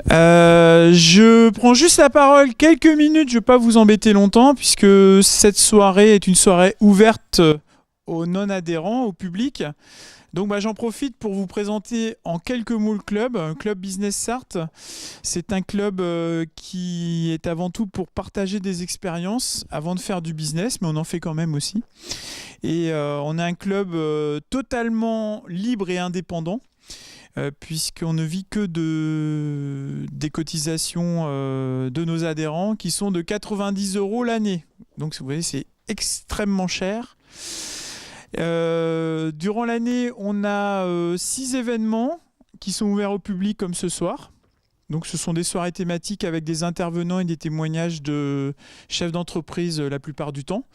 Je prends juste la parole quelques minutes, je ne vais pas vous embêter longtemps, puisque cette soirée est une soirée ouverte aux non-adhérents, au public. Donc j'en profite pour vous présenter en quelques mots le club, Club Business Sarthe. C'est un club qui est avant tout pour partager des expériences avant de faire du business, mais on en fait quand même aussi. Et on a un club totalement libre et indépendant. Puisqu'on ne vit que des cotisations de nos adhérents qui sont de 90 € l'année. Donc vous voyez, c'est extrêmement cher. Durant l'année, on a 6 événements qui sont ouverts au public comme ce soir. Donc ce sont des soirées thématiques avec des intervenants et des témoignages de chefs d'entreprise la plupart du temps.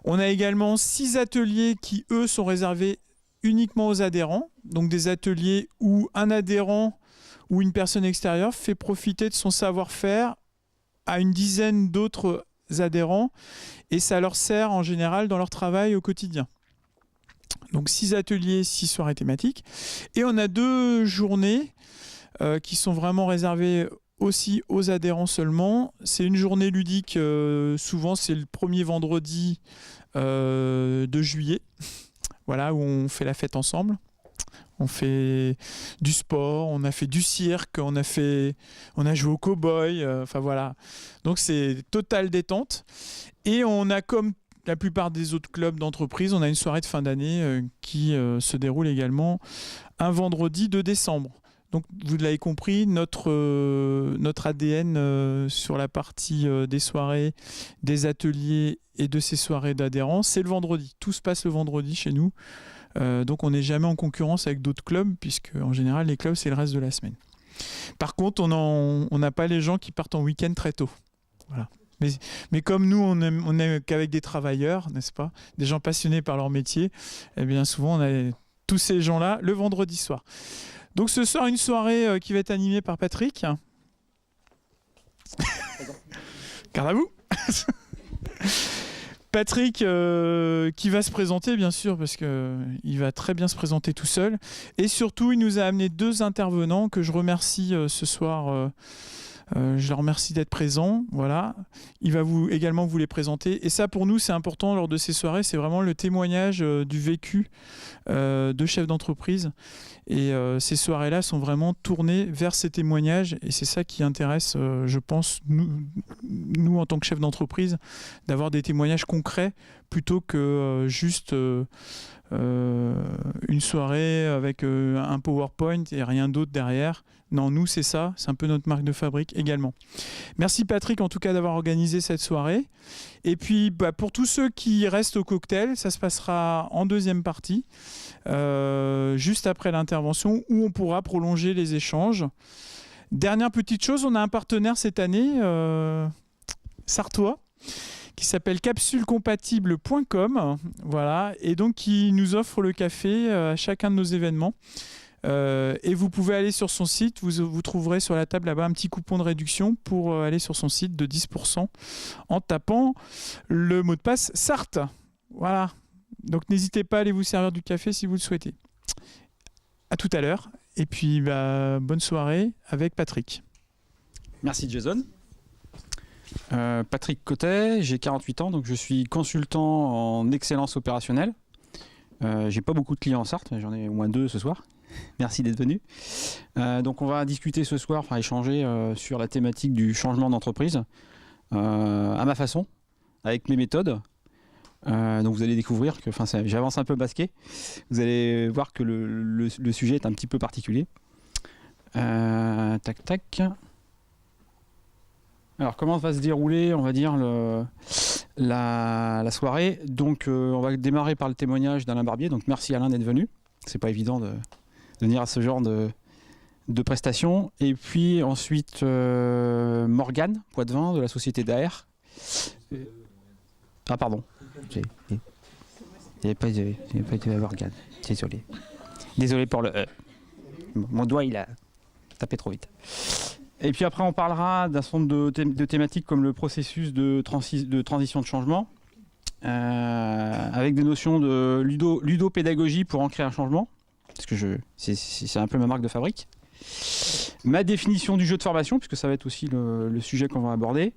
On a également 6 ateliers qui, eux, sont réservés uniquement aux adhérents, donc des ateliers où un adhérent ou une personne extérieure fait profiter de son savoir-faire à une dizaine d'autres adhérents et ça leur sert en général dans leur travail au quotidien. Donc 6 ateliers, 6 soirées thématiques. Et on a 2 journées qui sont vraiment réservées aussi aux adhérents seulement. C'est une journée ludique, souvent c'est le premier vendredi de juillet. Voilà, où on fait la fête ensemble. On fait du sport, on a fait du cirque, on a joué au cow-boy, enfin voilà. Donc c'est totale détente. Et on a, comme la plupart des autres clubs d'entreprise, on a une soirée de fin d'année qui se déroule également un vendredi de décembre. Donc vous l'avez compris, notre ADN sur la partie des soirées, des ateliers et de ces soirées d'adhérents, c'est le vendredi. Tout se passe le vendredi chez nous. Donc on n'est jamais en concurrence avec d'autres clubs, puisque en général les clubs c'est le reste de la semaine. Par contre, on n'a pas les gens qui partent en week-end très tôt. Voilà. Mais comme nous, on n'est qu'avec des travailleurs, n'est-ce pas, des gens passionnés par leur métier, eh bien souvent on a tous ces gens-là le vendredi soir. Donc ce soir, une soirée qui va être animée par Patrick. Garde à vous. Patrick qui va se présenter, bien sûr, parce qu'il va très bien se présenter tout seul. Et surtout, il nous a amené 2 intervenants que je remercie ce soir. Je les remercie d'être présents. Voilà. Il va également vous les présenter. Et ça, pour nous, c'est important lors de ces soirées. C'est vraiment le témoignage du vécu de chefs d'entreprise. Et ces soirées-là sont vraiment tournées vers ces témoignages. Et c'est ça qui intéresse, je pense, nous en tant que chefs d'entreprise, d'avoir des témoignages concrets plutôt que juste une soirée avec un PowerPoint et rien d'autre derrière. Non, nous, c'est ça. C'est un peu notre marque de fabrique également. Merci Patrick, en tout cas, d'avoir organisé cette soirée. Et puis, pour tous ceux qui restent au cocktail, ça se passera en deuxième partie, juste après l'intervention, où on pourra prolonger les échanges. Dernière petite chose, on a un partenaire cette année, sartois, qui s'appelle capsulecompatible.com, voilà, et donc qui nous offre le café à chacun de nos événements. Et vous pouvez aller sur son site, vous trouverez sur la table là-bas un petit coupon de réduction pour aller sur son site de 10% en tapant le mot de passe Sarthe. Voilà, donc n'hésitez pas à aller vous servir du café si vous le souhaitez. À tout à l'heure, et puis bonne soirée avec Patrick. Merci Jason. Patrick Cotet, j'ai 48 ans, donc je suis consultant en excellence opérationnelle. J'ai pas beaucoup de clients en Sarthe, j'en ai au moins 2 ce soir. Merci d'être venu. Donc on va discuter ce soir, enfin échanger sur la thématique du changement d'entreprise à ma façon, avec mes méthodes. Donc vous allez découvrir que, j'avance un peu basqué. Vous allez voir que le sujet est un petit peu particulier. Tac tac. Alors comment va se dérouler, on va dire, la soirée. Donc on va démarrer par le témoignage d'Alain Barbier. Donc merci Alain d'être venu. C'est pas évident de venir à ce genre de prestations. Et puis ensuite Morgane Poitvin de la société d'AR. Ah pardon. J'avais pas dit Morgane. Désolé pour le E. Mon doigt il a tapé trop vite. Et puis après on parlera d'un certain nombre de thématiques comme le processus de transition de changement, avec des notions de ludopédagogie pour ancrer un changement, parce que c'est un peu ma marque de fabrique. ma définition du jeu de formation, puisque ça va être aussi le sujet qu'on va aborder,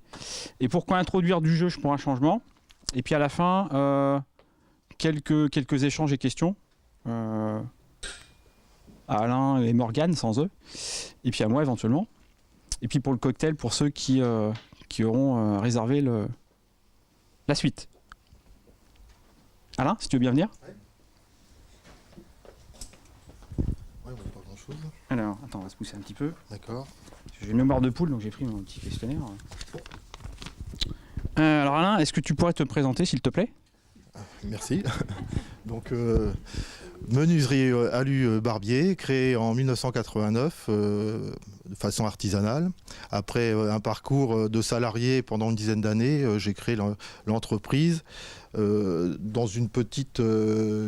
et pourquoi introduire du jeu pour un changement. Et puis à la fin, quelques échanges et questions. À Alain et Morgane, sans eux. Et puis à moi, éventuellement. Et puis pour le cocktail, pour ceux qui auront réservé la suite. Alain, si tu veux bien venir. Ouais, pas grand-chose. Alors, attends, on va se pousser un petit peu. D'accord. J'ai une mémoire de poule, donc j'ai pris mon petit questionnaire. Alors Alain, est-ce que tu pourrais te présenter, s'il te plaît? Merci. Donc, menuiserie alu Barbier, créée en 1989 de façon artisanale. Après un parcours de salarié pendant une dizaine d'années, j'ai créé l'entreprise dans une petite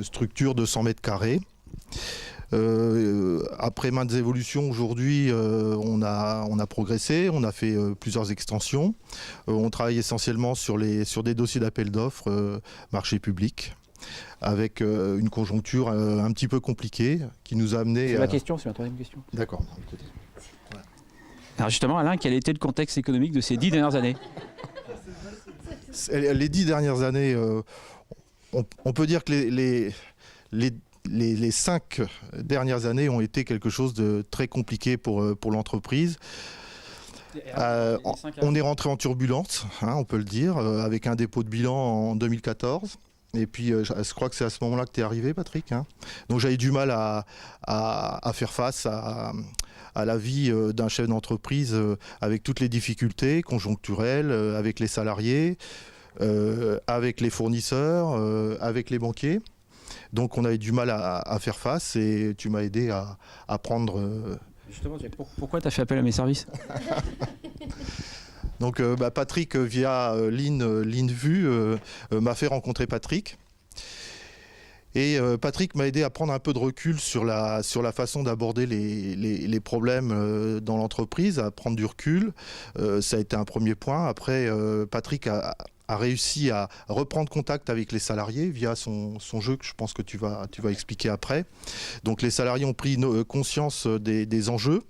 structure de 100 mètres carrés. Après maintes évolutions, aujourd'hui, on a progressé, on a fait plusieurs extensions. On travaille essentiellement sur des dossiers d'appel d'offres, marché public, avec une conjoncture un petit peu compliquée qui nous a amené. C'est ma question, c'est ma troisième question. D'accord. Alors justement, Alain, quel était le contexte économique de ces 10 dernières années? Les 10 dernières années, on peut dire que les 5 dernières années ont été quelque chose de très compliqué pour l'entreprise. On est rentré en turbulence, on peut le dire, avec un dépôt de bilan en 2014. Et puis, je crois que c'est à ce moment-là que tu es arrivé, Patrick. Donc, j'avais du mal à faire face à la vie d'un chef d'entreprise avec toutes les difficultés conjoncturelles, avec les salariés, avec les fournisseurs, avec les banquiers. Donc on avait du mal à faire face et tu m'as aidé à prendre... Justement, pourquoi tu as fait appel à mes services? Donc Patrick, via LinVue, m'a fait rencontrer Patrick. Et Patrick m'a aidé à prendre un peu de recul sur la façon d'aborder les problèmes dans l'entreprise, à prendre du recul. Ça a été un premier point. Après, Patrick a réussi à reprendre contact avec les salariés via son jeu que je pense que tu vas expliquer après. Donc les salariés ont pris conscience des enjeux.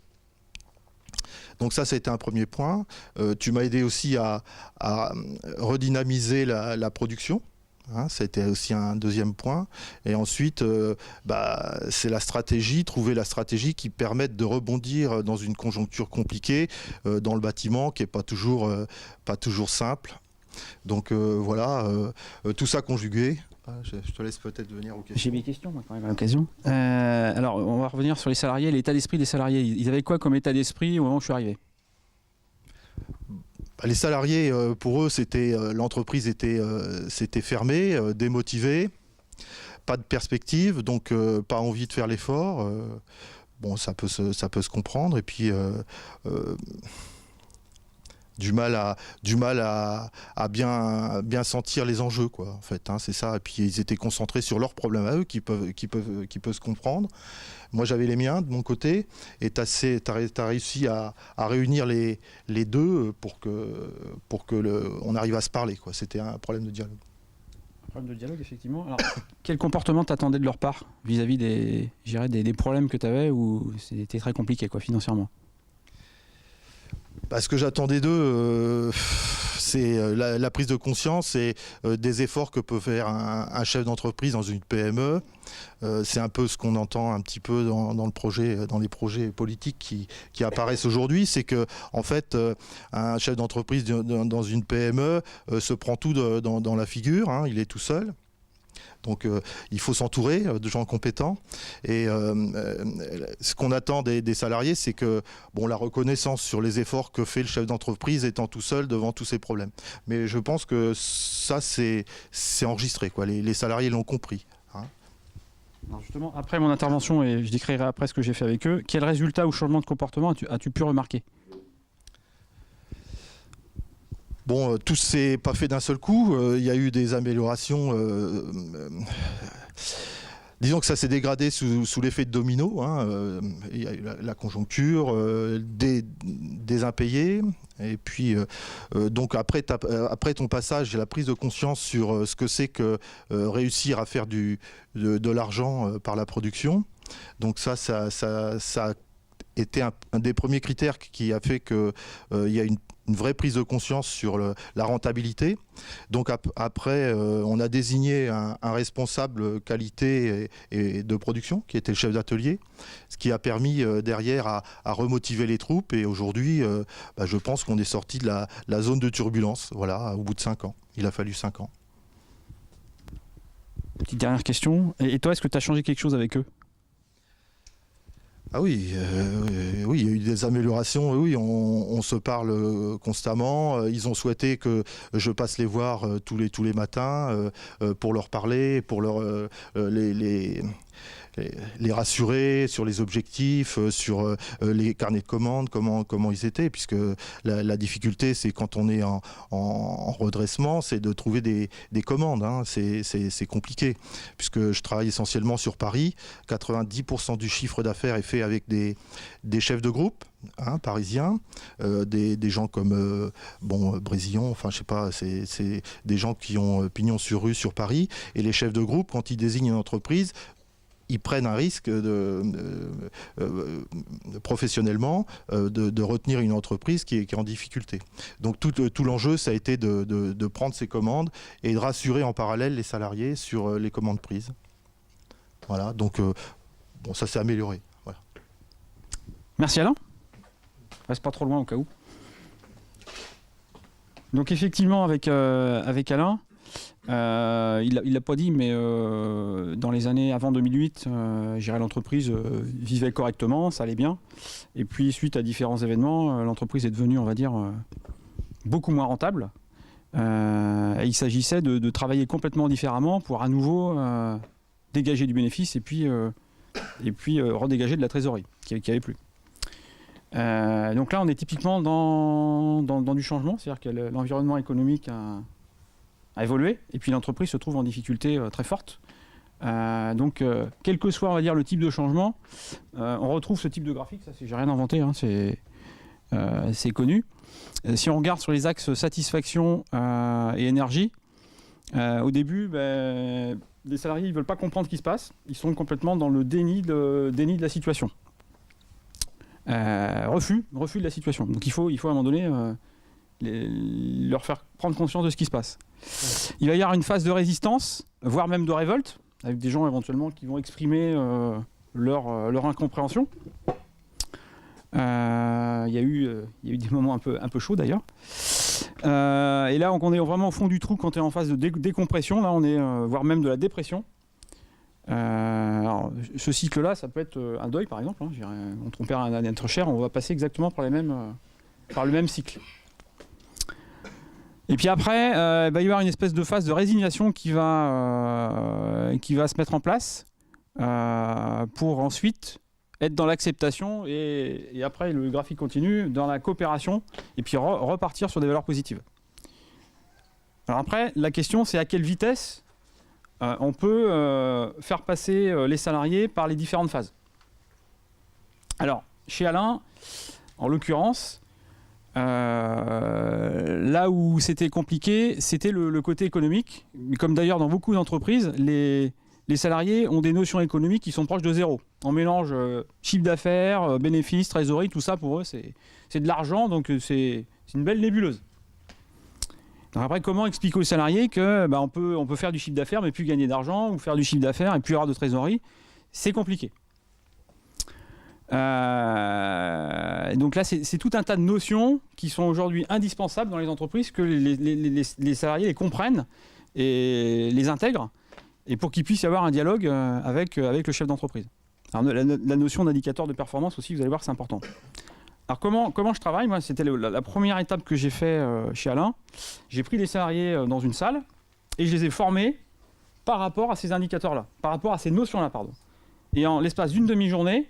Donc ça a été un premier point. Tu m'as aidé aussi à redynamiser la production. Ça a été aussi un deuxième point. Et ensuite, c'est la stratégie, trouver la stratégie qui permette de rebondir dans une conjoncture compliquée dans le bâtiment qui n'est pas toujours simple. Donc voilà, tout ça conjugué. Je te laisse peut-être venir aux questions. J'ai mes questions, moi, quand même, à l'occasion. Alors, on va revenir sur les salariés, l'état d'esprit des salariés. Ils avaient quoi comme état d'esprit au moment où je suis arrivé? Les salariés, pour eux, l'entreprise c'était fermée, démotivée, pas de perspective, donc pas envie de faire l'effort. Bon, ça peut se comprendre. Et puis... du mal à bien sentir les enjeux, quoi, en fait, c'est ça. Et puis ils étaient concentrés sur leurs problèmes à eux qui peuvent se comprendre. Moi j'avais les miens de mon côté et t'as réussi à réunir les deux pour que on arrive à se parler, quoi. C'était un problème de dialogue. Un problème de dialogue, effectivement. Alors, quel comportement t'attendais de leur part vis-à-vis des problèmes que tu avais ou c'était très compliqué, quoi, financièrement? Ce que j'attendais d'eux, c'est la prise de conscience et des efforts que peut faire un chef d'entreprise dans une PME. C'est un peu ce qu'on entend un petit peu dans les projets politiques qui apparaissent aujourd'hui. C'est que, en fait, un chef d'entreprise dans une PME se prend tout dans la figure. Il est tout seul. Donc il faut s'entourer de gens compétents. Et ce qu'on attend des salariés, c'est que la reconnaissance sur les efforts que fait le chef d'entreprise étant tout seul devant tous ces problèmes. Mais je pense que ça, c'est enregistré, quoi. Les salariés l'ont compris. Alors justement, après mon intervention, et je décrirai après ce que j'ai fait avec eux, quel résultat ou changement de comportement as-tu pu remarquer? Bon, tout s'est pas fait d'un seul coup. Il y a eu des améliorations. Disons que ça s'est dégradé sous l'effet de domino. Il y a eu la conjoncture, des impayés. Et puis, donc après ton passage, la prise de conscience sur ce que c'est que réussir à faire de l'argent par la production. Donc ça a été un des premiers critères qui a fait qu'il y a une vraie prise de conscience sur la rentabilité. Donc après, on a désigné un responsable qualité et de production, qui était le chef d'atelier, ce qui a permis derrière à remotiver les troupes. Et aujourd'hui, je pense qu'on est sorti de la zone de turbulence, voilà, au bout de 5 ans. Il a fallu 5 ans. Petite dernière question. Et toi, est-ce que tu as changé quelque chose avec eux ? Ah oui, oui, il y a eu des améliorations. Oui, on se parle constamment. Ils ont souhaité que je passe les voir tous les matins pour leur parler, pour les rassurer sur les objectifs, sur les carnets de commandes, comment ils étaient, puisque la difficulté, c'est quand on est en redressement, c'est de trouver des commandes. Hein. C'est compliqué, puisque je travaille essentiellement sur Paris. 90% du chiffre d'affaires est fait avec des chefs de groupe, hein, parisiens, des gens comme Brésillon, enfin je sais pas, c'est des gens qui ont pignon sur rue sur Paris. Et les chefs de groupe, quand ils désignent une entreprise, ils prennent un risque professionnellement de retenir une entreprise qui est en difficulté. Donc tout l'enjeu, ça a été de prendre ces commandes et de rassurer en parallèle les salariés sur les commandes prises. Voilà, donc ça s'est amélioré. Voilà. Merci Alain. Reste pas trop loin au cas où. Donc effectivement, avec Alain, il l'a pas dit, mais dans les années avant 2008, l'entreprise vivait correctement, ça allait bien. Et puis, suite à différents événements, l'entreprise est devenue, on va dire, beaucoup moins rentable. Et il s'agissait de travailler complètement différemment pour à nouveau dégager du bénéfice et puis redégager de la trésorerie qui avait plus. Donc là, on est typiquement dans du changement, c'est-à-dire que l'environnement économique a évolué, et puis l'entreprise se trouve en difficulté très forte. Donc, quel que soit, on va dire, le type de changement, on retrouve ce type de graphique. Ça, j'ai rien inventé, hein, c'est connu. Si on regarde sur les axes satisfaction et énergie, au début, les salariés ne veulent pas comprendre ce qui se passe. Ils sont complètement dans le déni de la situation. Refus de la situation. Donc il faut à un moment donné leur faire prendre conscience de ce qui se passe. Il va y avoir une phase de résistance, voire même de révolte, avec des gens éventuellement qui vont exprimer leur incompréhension. Il y a eu des moments un peu chauds d'ailleurs. Et là, on est vraiment au fond du trou quand on est en phase de décompression. Là, on est voire même de la dépression. Alors, ce cycle-là, ça peut être un deuil, par exemple. Hein. On perd un être cher, on va passer exactement par le même cycle. Et puis après, il va y avoir une espèce de phase de résignation qui va se mettre en place pour ensuite être dans l'acceptation et après, le graphique continue, dans la coopération et puis repartir sur des valeurs positives. Alors après, la question, c'est à quelle vitesse on peut faire passer les salariés par les différentes phases. Alors, chez Alain, en l'occurrence, là où c'était compliqué, c'était le côté économique. Comme d'ailleurs dans beaucoup d'entreprises, les salariés ont des notions économiques qui sont proches de zéro. On mélange chiffre d'affaires, bénéfices, trésorerie, tout ça pour eux, c'est de l'argent, donc c'est une belle nébuleuse. Donc après, comment expliquer aux salariés que on peut faire du chiffre d'affaires mais plus gagner d'argent, ou faire du chiffre d'affaires et plus avoir de trésorerie? C'est compliqué. Donc là, c'est tout un tas de notions qui sont aujourd'hui indispensables dans les entreprises, que les salariés les comprennent et les intègrent, et pour qu'il puisse y avoir un dialogue avec le chef d'entreprise. Alors, la notion d'indicateur de performance aussi, vous allez voir, c'est important. Alors comment je travaille? Moi, c'était la première étape que j'ai fait chez Alain. J'ai pris des salariés dans une salle et je les ai formés par rapport à ces indicateurs-là, par rapport à ces notions-là, pardon. Et en l'espace d'une demi-journée,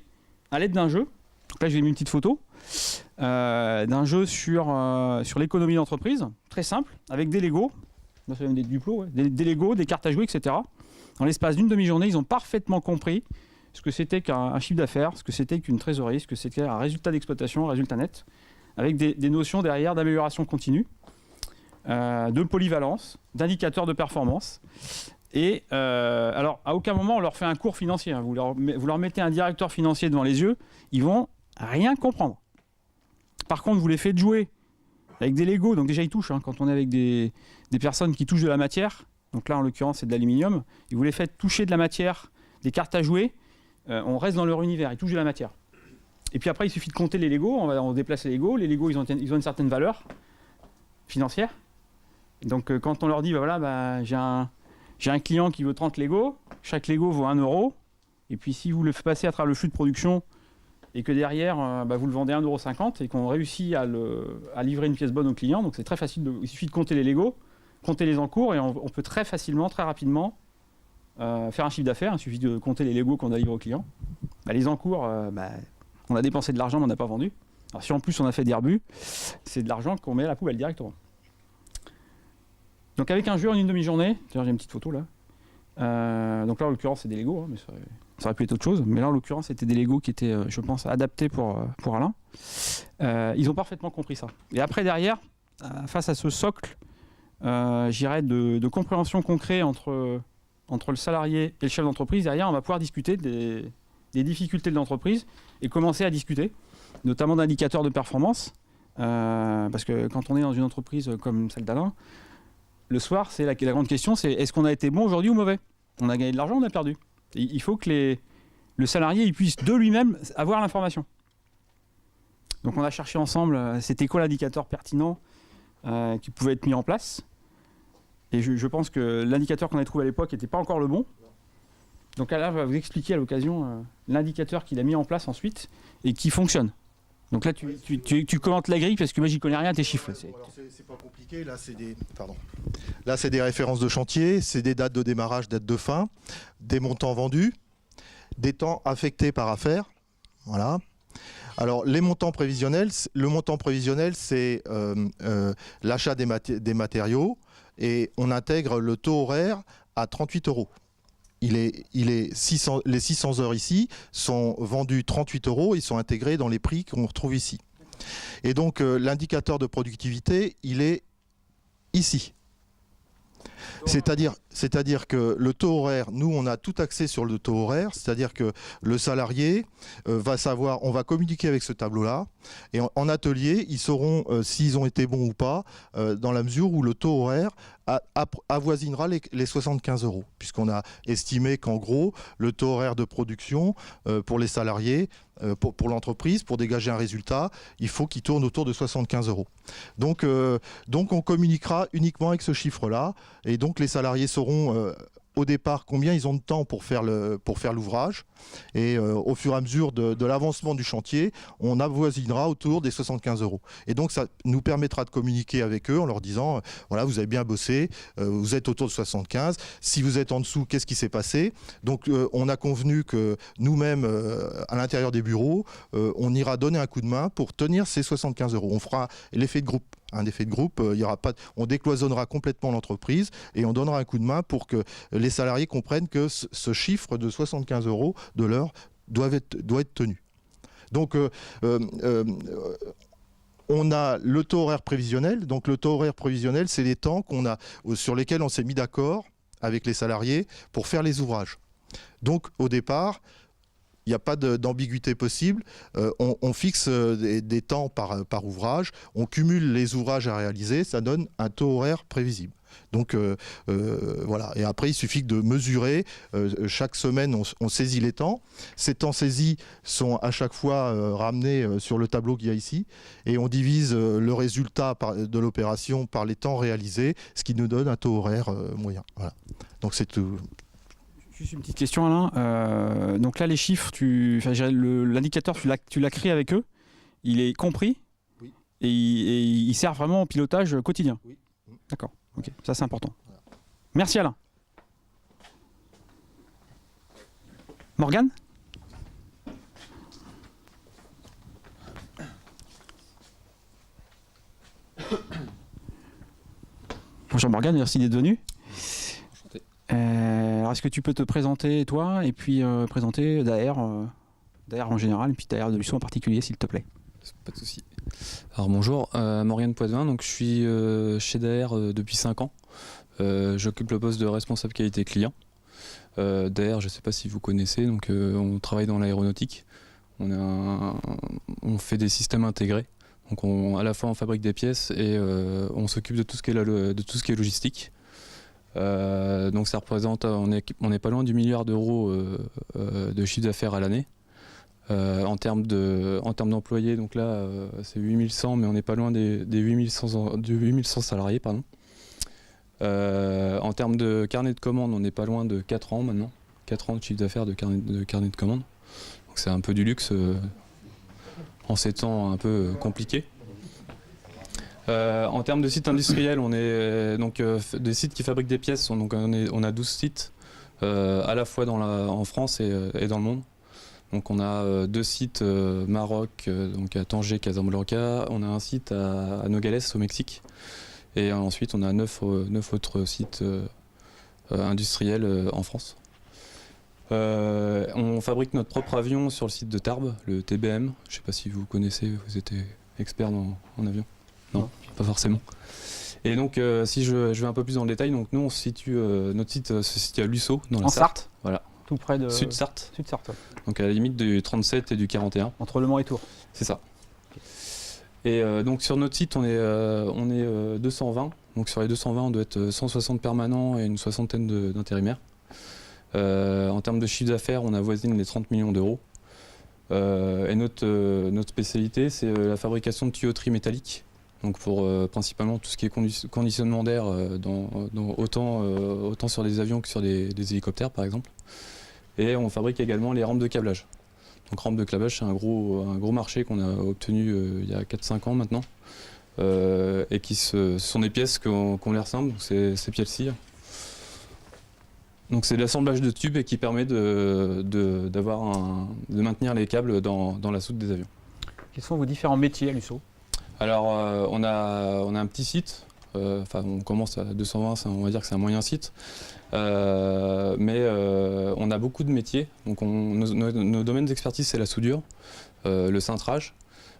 à l'aide d'un jeu, donc là j'ai mis une petite photo, d'un jeu sur l'économie d'entreprise, très simple, avec des Legos, là c'est même des duplos, ouais, des Legos, des cartes à jouer, etc. Dans l'espace d'une demi-journée, ils ont parfaitement compris ce que c'était qu'un chiffre d'affaires, ce que c'était qu'une trésorerie, ce que c'était un résultat d'exploitation, un résultat net, avec des notions derrière d'amélioration continue, de polyvalence, d'indicateurs de performance. Et alors, à aucun moment, on leur fait un cours financier. Hein. Vous leur mettez un directeur financier devant les yeux, ils vont rien comprendre. Par contre, vous les faites jouer avec des Lego, donc déjà ils touchent, hein, quand on est avec des personnes qui touchent de la matière, donc là en l'occurrence c'est de l'aluminium, et vous les faites toucher de la matière, des cartes à jouer, on reste dans leur univers, ils touchent de la matière. Et puis après il suffit de compter les Lego, on déplace les Lego ils ont une certaine valeur financière. Donc quand on leur dit, j'ai un client qui veut 30 Lego, chaque Lego vaut 1 €, et puis si vous le faites passer à travers le flux de production, et que derrière, vous le vendez 1,50 € et qu'on réussit à livrer une pièce bonne au client. Donc c'est très facile, il suffit de compter les Lego, compter les encours, et on peut très facilement, très rapidement faire un chiffre d'affaires. Il suffit de compter les Lego qu'on a livrés au client. Les encours, on a dépensé de l'argent mais on n'a pas vendu. Alors si en plus on a fait des rebuts, c'est de l'argent qu'on met à la poubelle directement. Donc avec un jeu en une demi-journée, j'ai une petite photo là. Donc là en l'occurrence c'est des Lego, hein, mais ça aurait pu être autre chose, mais là en l'occurrence c'était des Lego qui étaient, je pense, adaptés pour Alain. Ils ont parfaitement compris ça. Et après derrière, face à ce socle, j'irais de compréhension concrète entre le salarié et le chef d'entreprise, derrière on va pouvoir discuter des difficultés de l'entreprise et commencer à discuter, notamment d'indicateurs de performance, parce que quand on est dans une entreprise comme celle d'Alain, le soir, c'est la grande question, c'est est-ce qu'on a été bon aujourd'hui ou mauvais? On a gagné de l'argent ou on a perdu? Il faut que le salarié il puisse de lui-même avoir l'information. Donc on a cherché ensemble, c'était quoi l'indicateur pertinent qui pouvait être mis en place. Et je pense que l'indicateur qu'on a trouvé à l'époque n'était pas encore le bon. Donc Alain va vous expliquer à l'occasion l'indicateur qu'il a mis en place ensuite et qui fonctionne. Donc là, tu commentes la grille parce que moi, j'y connais rien à tes chiffres. C'est pas compliqué. Là, c'est des références de chantier, c'est des dates de démarrage, dates de fin, des montants vendus, des temps affectés par affaire. Voilà. Alors, les montants prévisionnels, le montant prévisionnel, c'est l'achat des matériaux et on intègre le taux horaire à 38 €. Les 600 heures ici sont vendus 38 €, ils sont intégrés dans les prix qu'on retrouve ici. Et donc l'indicateur de productivité, il est ici. C'est-à-dire que le taux horaire, nous on a tout axé sur le taux horaire, c'est-à-dire que le salarié va savoir, on va communiquer avec ce tableau-là, et en atelier, ils sauront s'ils ont été bons ou pas, dans la mesure où le taux horaire avoisinera les 75 €, puisqu'on a estimé qu'en gros, le taux horaire de production pour les salariés, pour l'entreprise, pour dégager un résultat, il faut qu'il tourne autour de 75 €. Donc on communiquera uniquement avec ce chiffre-là, et donc les salariés sauront au départ combien ils ont de temps pour faire l'ouvrage, et au fur et à mesure de l'avancement du chantier, on avoisinera autour des 75 €. Et donc ça nous permettra de communiquer avec eux en leur disant voilà, vous avez bien bossé, vous êtes autour de 75, si vous êtes en dessous, qu'est-ce qui s'est passé? Donc on a convenu que nous-mêmes à l'intérieur des bureaux, on ira donner un coup de main pour tenir ces 75 €. On fera l'effet de groupe. Un effet de groupe, il y aura pas, on décloisonnera complètement l'entreprise et on donnera un coup de main pour que les salariés comprennent que ce chiffre de 75 € de l'heure doit être tenu. Donc on a le taux horaire prévisionnel. Donc le taux horaire prévisionnel, c'est les temps sur lesquels on s'est mis d'accord avec les salariés pour faire les ouvrages. Donc au départ, il n'y a pas d'ambiguïté possible. On fixe des temps par ouvrage, on cumule les ouvrages à réaliser, ça donne un taux horaire prévisible. Donc voilà. Et après, il suffit de mesurer. Chaque semaine, on saisit les temps. Ces temps saisis sont à chaque fois ramenés sur le tableau qu'il y a ici. Et on divise le résultat de l'opération par les temps réalisés, ce qui nous donne un taux horaire moyen. Voilà. Donc c'est tout. Juste une petite question, Alain. Donc là, les chiffres, l'indicateur, tu l'as créé avec eux. Il est compris. Oui. Et il sert vraiment au pilotage quotidien. Oui. D'accord. Ok. Ça, c'est important. Voilà. Merci, Alain. Morgane ? Bonjour Morgane, merci d'être venu. Alors est-ce que tu peux te présenter toi et puis présenter Daher en général et puis Daher de Luçon en particulier s'il te plaît. Pas de souci. Alors bonjour, Morgane Poitvin, donc je suis chez Daher depuis 5 ans. J'occupe le poste de responsable qualité client. Daher, je ne sais pas si vous connaissez, donc on travaille dans l'aéronautique. On fait des systèmes intégrés. Donc à la fois on fabrique des pièces et on s'occupe de tout ce qui est logistique. Donc ça représente, on n'est pas loin du milliard d'euros de chiffre d'affaires à l'année. En termes d'employés, donc là c'est 8100, mais on n'est pas loin des 8100 salariés, pardon. En termes de carnet de commandes, on n'est pas loin de 4 ans maintenant. 4 ans de chiffre d'affaires de carnet de commandes. Donc c'est un peu du luxe en ces temps un peu compliqués. En termes de sites industriels, on est donc des sites qui fabriquent des pièces. Donc on a 12 sites à la fois en France et dans le monde. Donc on a 2 sites Maroc, donc à Tanger, Casablanca. On a un site à Nogales au Mexique. Et ensuite on a 9 autres sites industriels en France. On fabrique notre propre avion sur le site de Tarbes, le TBM. Je ne sais pas si vous connaissez, vous êtes expert en avion. Non, pas forcément. Et donc, si je vais un peu plus dans le détail, donc nous, notre site se situe à Lussau, dans la Sarthe. Voilà. Tout près de... Sud-Sarthe. Sud-Sarthe, ouais. Donc à la limite du 37 et du 41. Entre Le Mans et Tours. C'est ça. Et donc sur notre site, on est 220. Donc sur les 220, on doit être 160 permanents et une soixantaine d'intérimaires. En termes de chiffre d'affaires, on avoisine les 30 millions d'euros. Et notre spécialité, c'est la fabrication de tuyauterie métallique. Donc pour principalement tout ce qui est conditionnement d'air, autant sur des avions que sur des hélicoptères par exemple. Et on fabrique également les rampes de câblage. Donc rampes de câblage, c'est un gros marché qu'on a obtenu il y a 4-5 ans maintenant. Et ce sont des pièces qu'on les ressemble, c'est ces pièces-ci. Donc c'est de l'assemblage de tubes et qui permet de maintenir les câbles dans la soute des avions. Quels sont vos différents métiers à Lussau ? Alors on a un petit site, on commence à 220, on va dire que c'est un moyen site, mais on a beaucoup de métiers. Donc nos domaines d'expertise, c'est la soudure, le cintrage.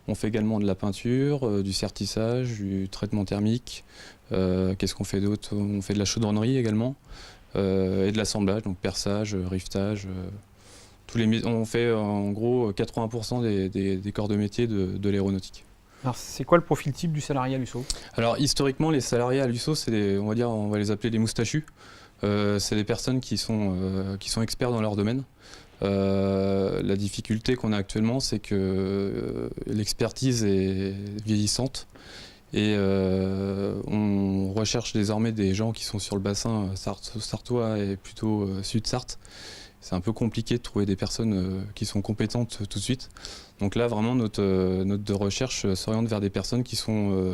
On fait également de la peinture, du sertissage, du traitement thermique. Qu'est-ce qu'on fait d'autre ? On fait de la chaudronnerie également. Et de l'assemblage, donc perçage, rivetage. On fait en gros 80% des corps de métier de l'aéronautique. Alors c'est quoi le profil type du salarié à Lussau ? Alors historiquement, les salariés à Lussau, on va les appeler des moustachus. C'est des personnes qui sont experts dans leur domaine. La difficulté qu'on a actuellement, c'est que l'expertise est vieillissante. Et on recherche désormais des gens qui sont sur le bassin sartois et plutôt sud-Sarthe. C'est un peu compliqué de trouver des personnes qui sont compétentes tout de suite. Donc là, vraiment, notre recherche s'oriente vers des personnes qui sont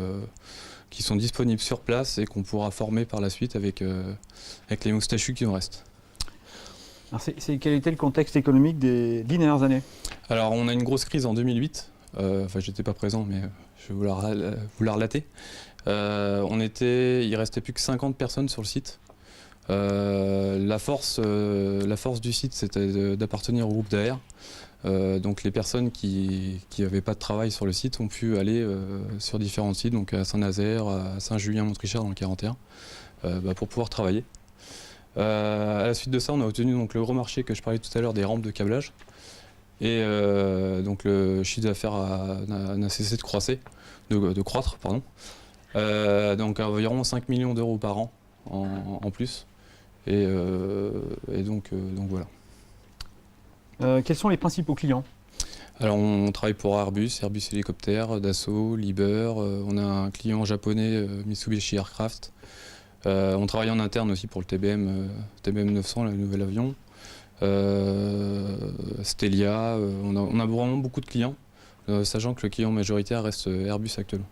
disponibles sur place et qu'on pourra former par la suite avec les moustachus qui nous restent. Alors quel était le contexte économique des 10 dernières années ? Alors, on a une grosse crise en 2008. J'étais pas présent, mais je vais vous la relater. Il restait plus que 50 personnes sur le site. La force du site, c'était d'appartenir au groupe d'AR. Donc les personnes qui n'avaient pas de travail sur le site ont pu aller sur différents sites, donc à Saint-Nazaire, à Saint-Julien-Montrichard dans le 41, pour pouvoir travailler. À la suite de ça, on a obtenu donc, le gros marché que je parlais tout à l'heure des rampes de câblage. Et donc le chiffre d'affaires n'a cessé de croître. Donc environ 5 millions d'euros par an en plus. Et donc voilà. Quels sont les principaux clients ? Alors on travaille pour Airbus Hélicoptère, Dassault, Liebherr. On a un client japonais, Mitsubishi Aircraft. On travaille en interne aussi pour le TBM 900, le nouvel avion. Stelia, on a vraiment beaucoup de clients, sachant que le client majoritaire reste Airbus actuellement.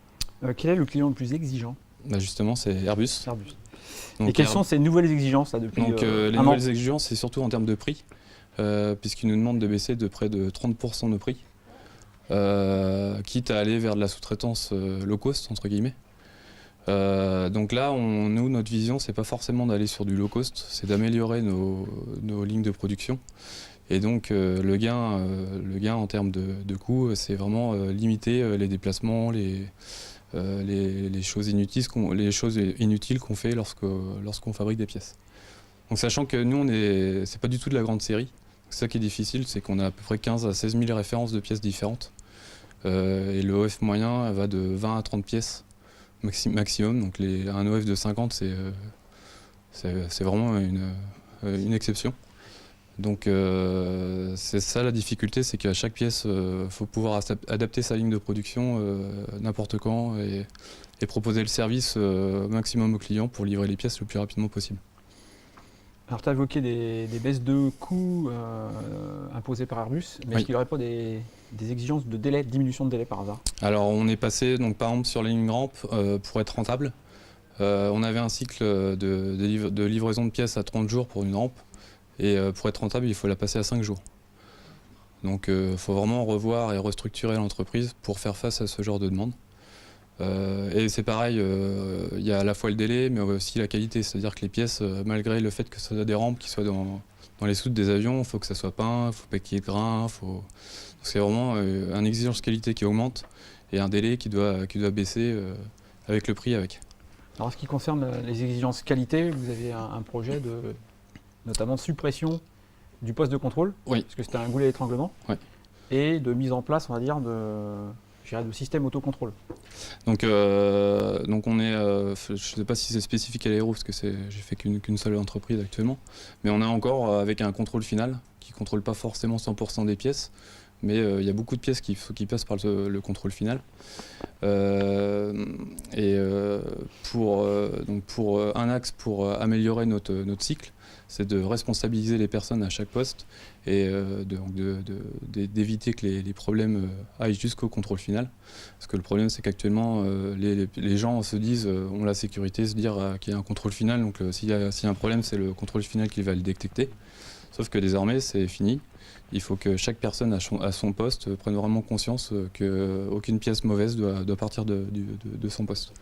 Quel est le client le plus exigeant ? Justement, c'est Airbus. Donc, et quelles sont ces nouvelles exigences là, depuis les nouvelles exigences, c'est surtout en termes de prix, puisqu'ils nous demandent de baisser de près de 30% nos prix, quitte à aller vers de la sous-traitance low cost, entre guillemets. Donc là, notre vision, c'est pas forcément d'aller sur du low cost, c'est d'améliorer nos lignes de production. Et donc le gain en termes de coûts, c'est vraiment limiter les déplacements, les choses inutiles qu'on fait lorsqu'on fabrique des pièces. Donc sachant que nous, c'est pas du tout de la grande série, C'est ça qui est difficile, c'est qu'on a à peu près 15 à 16 000 références de pièces différentes. Et le OF moyen va de 20 à 30 pièces maximum. Donc un OF de 50, c'est vraiment une exception. Donc c'est ça la difficulté, c'est qu'à chaque pièce, faut pouvoir adapter sa ligne de production n'importe quand et proposer le service maximum au client pour livrer les pièces le plus rapidement possible. Alors tu as évoqué des baisses de coûts imposées par Airbus, mais est-ce qu'il n'y aurait pas des exigences de délai, de diminution de délai par hasard? Alors on est passé, donc, par exemple sur la ligne rampe, pour être rentable, on avait un cycle de livraison de pièces à 30 jours pour une rampe, et pour être rentable il faut la passer à 5 jours. Donc il faut vraiment revoir et restructurer l'entreprise pour faire face à ce genre de demande. Et c'est pareil, il y a à la fois le délai mais aussi la qualité, c'est-à-dire que les pièces, malgré le fait que ce soit des rampes qui soient dans les soutes des avions, il faut que ça soit peint, il faut pas qu'il y ait de grains, c'est vraiment une exigence qualité qui augmente et un délai qui doit baisser avec le prix avec. Alors en ce qui concerne les exigences qualité, vous avez un projet notamment de suppression du poste de contrôle, oui. Parce que c'était un goulet d'étranglement, oui. Et de mise en place, on va dire, de système autocontrôle. Donc on est, je ne sais pas si c'est spécifique à l'aéro, parce que j'ai fait qu'une seule entreprise actuellement, mais on est encore avec un contrôle final qui ne contrôle pas forcément 100% des pièces, mais il y a beaucoup de pièces qui passent par le contrôle final. Pour un axe pour améliorer notre cycle, c'est de responsabiliser les personnes à chaque poste et d'éviter que les problèmes aillent jusqu'au contrôle final. Parce que le problème, c'est qu'actuellement, les gens se disent, ont la sécurité, se dire qu'il y a un contrôle final, donc s'il y a un problème, c'est le contrôle final qui va le détecter. Sauf que désormais, c'est fini. Il faut que chaque personne à son poste prenne vraiment conscience qu'aucune pièce mauvaise doit partir de son poste.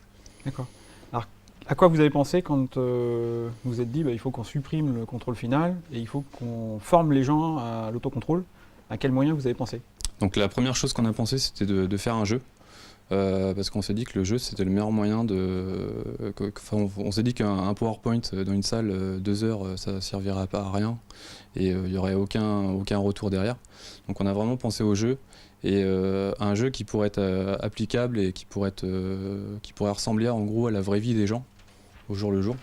D'accord. Alors, à quoi vous avez pensé quand vous vous êtes dit il faut qu'on supprime le contrôle final et il faut qu'on forme les gens à l'autocontrôle? À quel moyen vous avez pensé? Donc la première chose qu'on a pensé, c'était de faire un jeu. Parce qu'on s'est dit que le jeu c'était le meilleur moyen on s'est dit qu'un PowerPoint dans une salle 2 heures ça servirait pas à rien et il n'y aurait aucun retour derrière. Donc on a vraiment pensé au jeu et un jeu qui pourrait être applicable et qui pourrait ressembler en gros à la vraie vie des gens au jour le jour.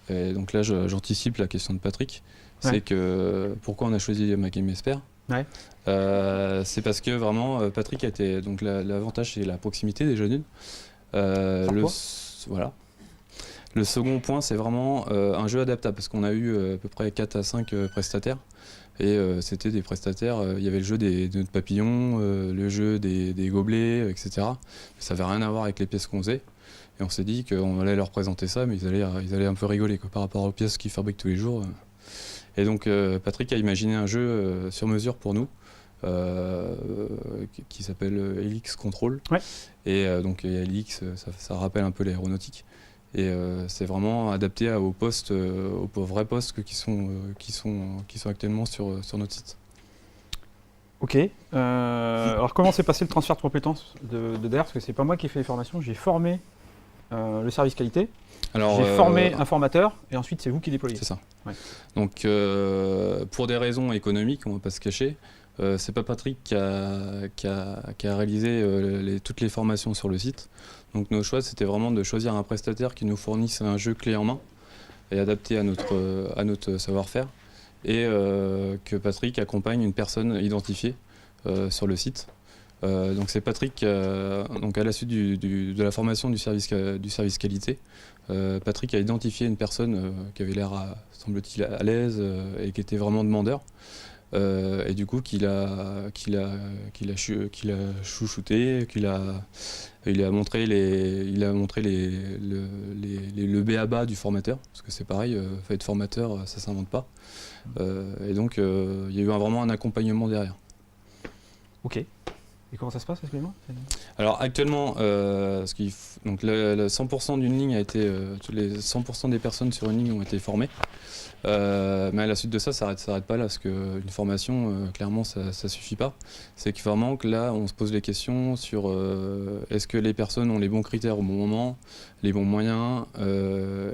Et donc là j'anticipe la question de Patrick. Ouais. C'est que pourquoi on a choisi MyGameExpert. Ouais. C'est parce que vraiment Patrick a été, donc l'avantage c'est la proximité déjà d'une. Voilà. Le second point c'est vraiment un jeu adaptable parce qu'on a eu à peu près 4 à 5 prestataires et c'était des prestataires, il y avait le jeu des nœuds de papillon, le jeu des gobelets, etc. Ça n'avait rien à voir avec les pièces qu'on faisait et on s'est dit qu'on allait leur présenter ça mais ils allaient un peu rigoler par rapport aux pièces qu'ils fabriquent tous les jours. Et donc Patrick a imaginé un jeu sur mesure pour nous qui s'appelle Helix Control. Ouais. Et donc Helix, ça rappelle un peu l'aéronautique. Et c'est vraiment adapté aux postes, aux vrais postes qui sont actuellement sur notre site. Ok. Alors comment s'est passé le transfert de compétences de DER? Parce que c'est pas moi qui ai fait les formations, j'ai formé le service qualité. J'ai formé un formateur et ensuite c'est vous qui déployez. C'est ça. Ouais. Donc pour des raisons économiques, on ne va pas se cacher, c'est pas Patrick qui a réalisé toutes les formations sur le site. Donc nos choix c'était vraiment de choisir un prestataire qui nous fournisse un jeu clé en main et adapté à notre savoir-faire et que Patrick accompagne une personne identifiée sur le site. Donc c'est Patrick, donc à la suite de la formation du service qualité, Patrick a identifié une personne qui avait l'air, semble-t-il, à l'aise et qui était vraiment demandeur. Et du coup qu'il a chouchouté, il a montré le b.a.-ba du formateur, parce que c'est pareil, être formateur, ça s'invente pas. Et donc il y a eu vraiment un accompagnement derrière. Ok. Et comment ça se passe, excusez-moi? Alors actuellement, donc le 100% d'une ligne a été, les 100% des personnes sur une ligne ont été formées. Mais à la suite de ça s'arrête pas là, parce qu'une formation, clairement, ça suffit pas. C'est que vraiment que là, on se pose les questions sur est-ce que les personnes ont les bons critères au bon moment, les bons moyens,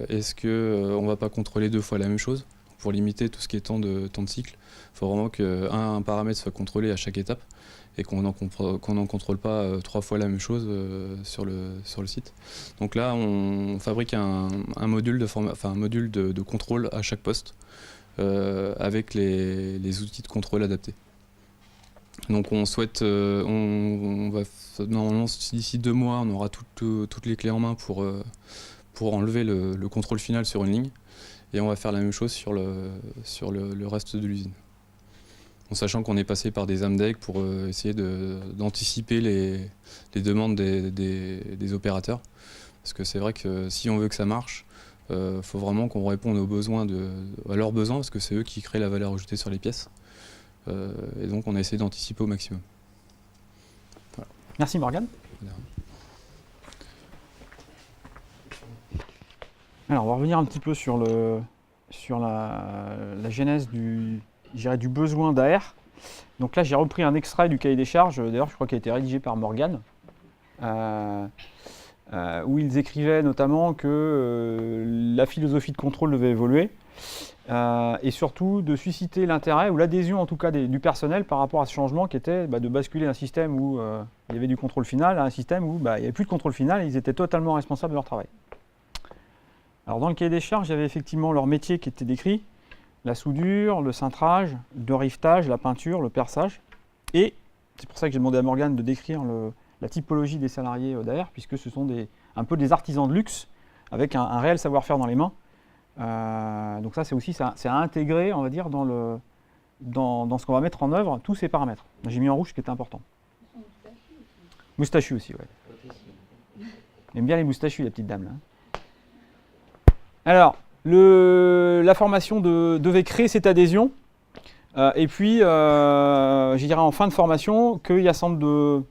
est-ce qu'on va pas contrôler 2 fois la même chose? pour limiter tout ce qui est temps de cycle. Il faut vraiment qu'un paramètre soit contrôlé à chaque étape et qu'on n'en contrôle pas 3 fois la même chose sur le site. Donc là, on fabrique un module de contrôle à chaque poste avec les outils de contrôle adaptés. Donc on souhaite, on va normalement d'ici 2 mois, on aura toutes les clés en main pour enlever le contrôle final sur une ligne, et on va faire la même chose sur le reste de l'usine. En sachant qu'on est passé par des AMDEC pour essayer d'anticiper les demandes des opérateurs, parce que c'est vrai que si on veut que ça marche, faut vraiment qu'on réponde aux besoins à leurs besoins, parce que c'est eux qui créent la valeur ajoutée sur les pièces. Et donc on a essayé d'anticiper au maximum. Voilà. Merci Morgane. Alors on va revenir un petit peu sur la genèse du besoin d'AR. Donc là j'ai repris un extrait du cahier des charges, d'ailleurs je crois qu'il a été rédigé par Morgane, où ils écrivaient notamment que la philosophie de contrôle devait évoluer. Et surtout de susciter l'intérêt ou l'adhésion en tout cas du personnel par rapport à ce changement qui était de basculer d'un système où il y avait du contrôle final à un système où il n'y avait plus de contrôle final et ils étaient totalement responsables de leur travail. Alors dans le cahier des charges, il y avait effectivement leur métier qui était décrit, la soudure, le cintrage, le rivetage, la peinture, le perçage. Et c'est pour ça que j'ai demandé à Morgane de décrire la typologie des salariés d'AR, puisque ce sont un peu des artisans de luxe avec un réel savoir-faire dans les mains. Donc ça, c'est à intégrer, on va dire, dans ce qu'on va mettre en œuvre, tous ces paramètres. J'ai mis en rouge ce qui était important. Moustachu aussi, ouais. J'aime bien les moustachus, la petite dame, là. Alors, la formation devait créer cette adhésion, et puis, je dirais en fin de formation, qu'il y a semble de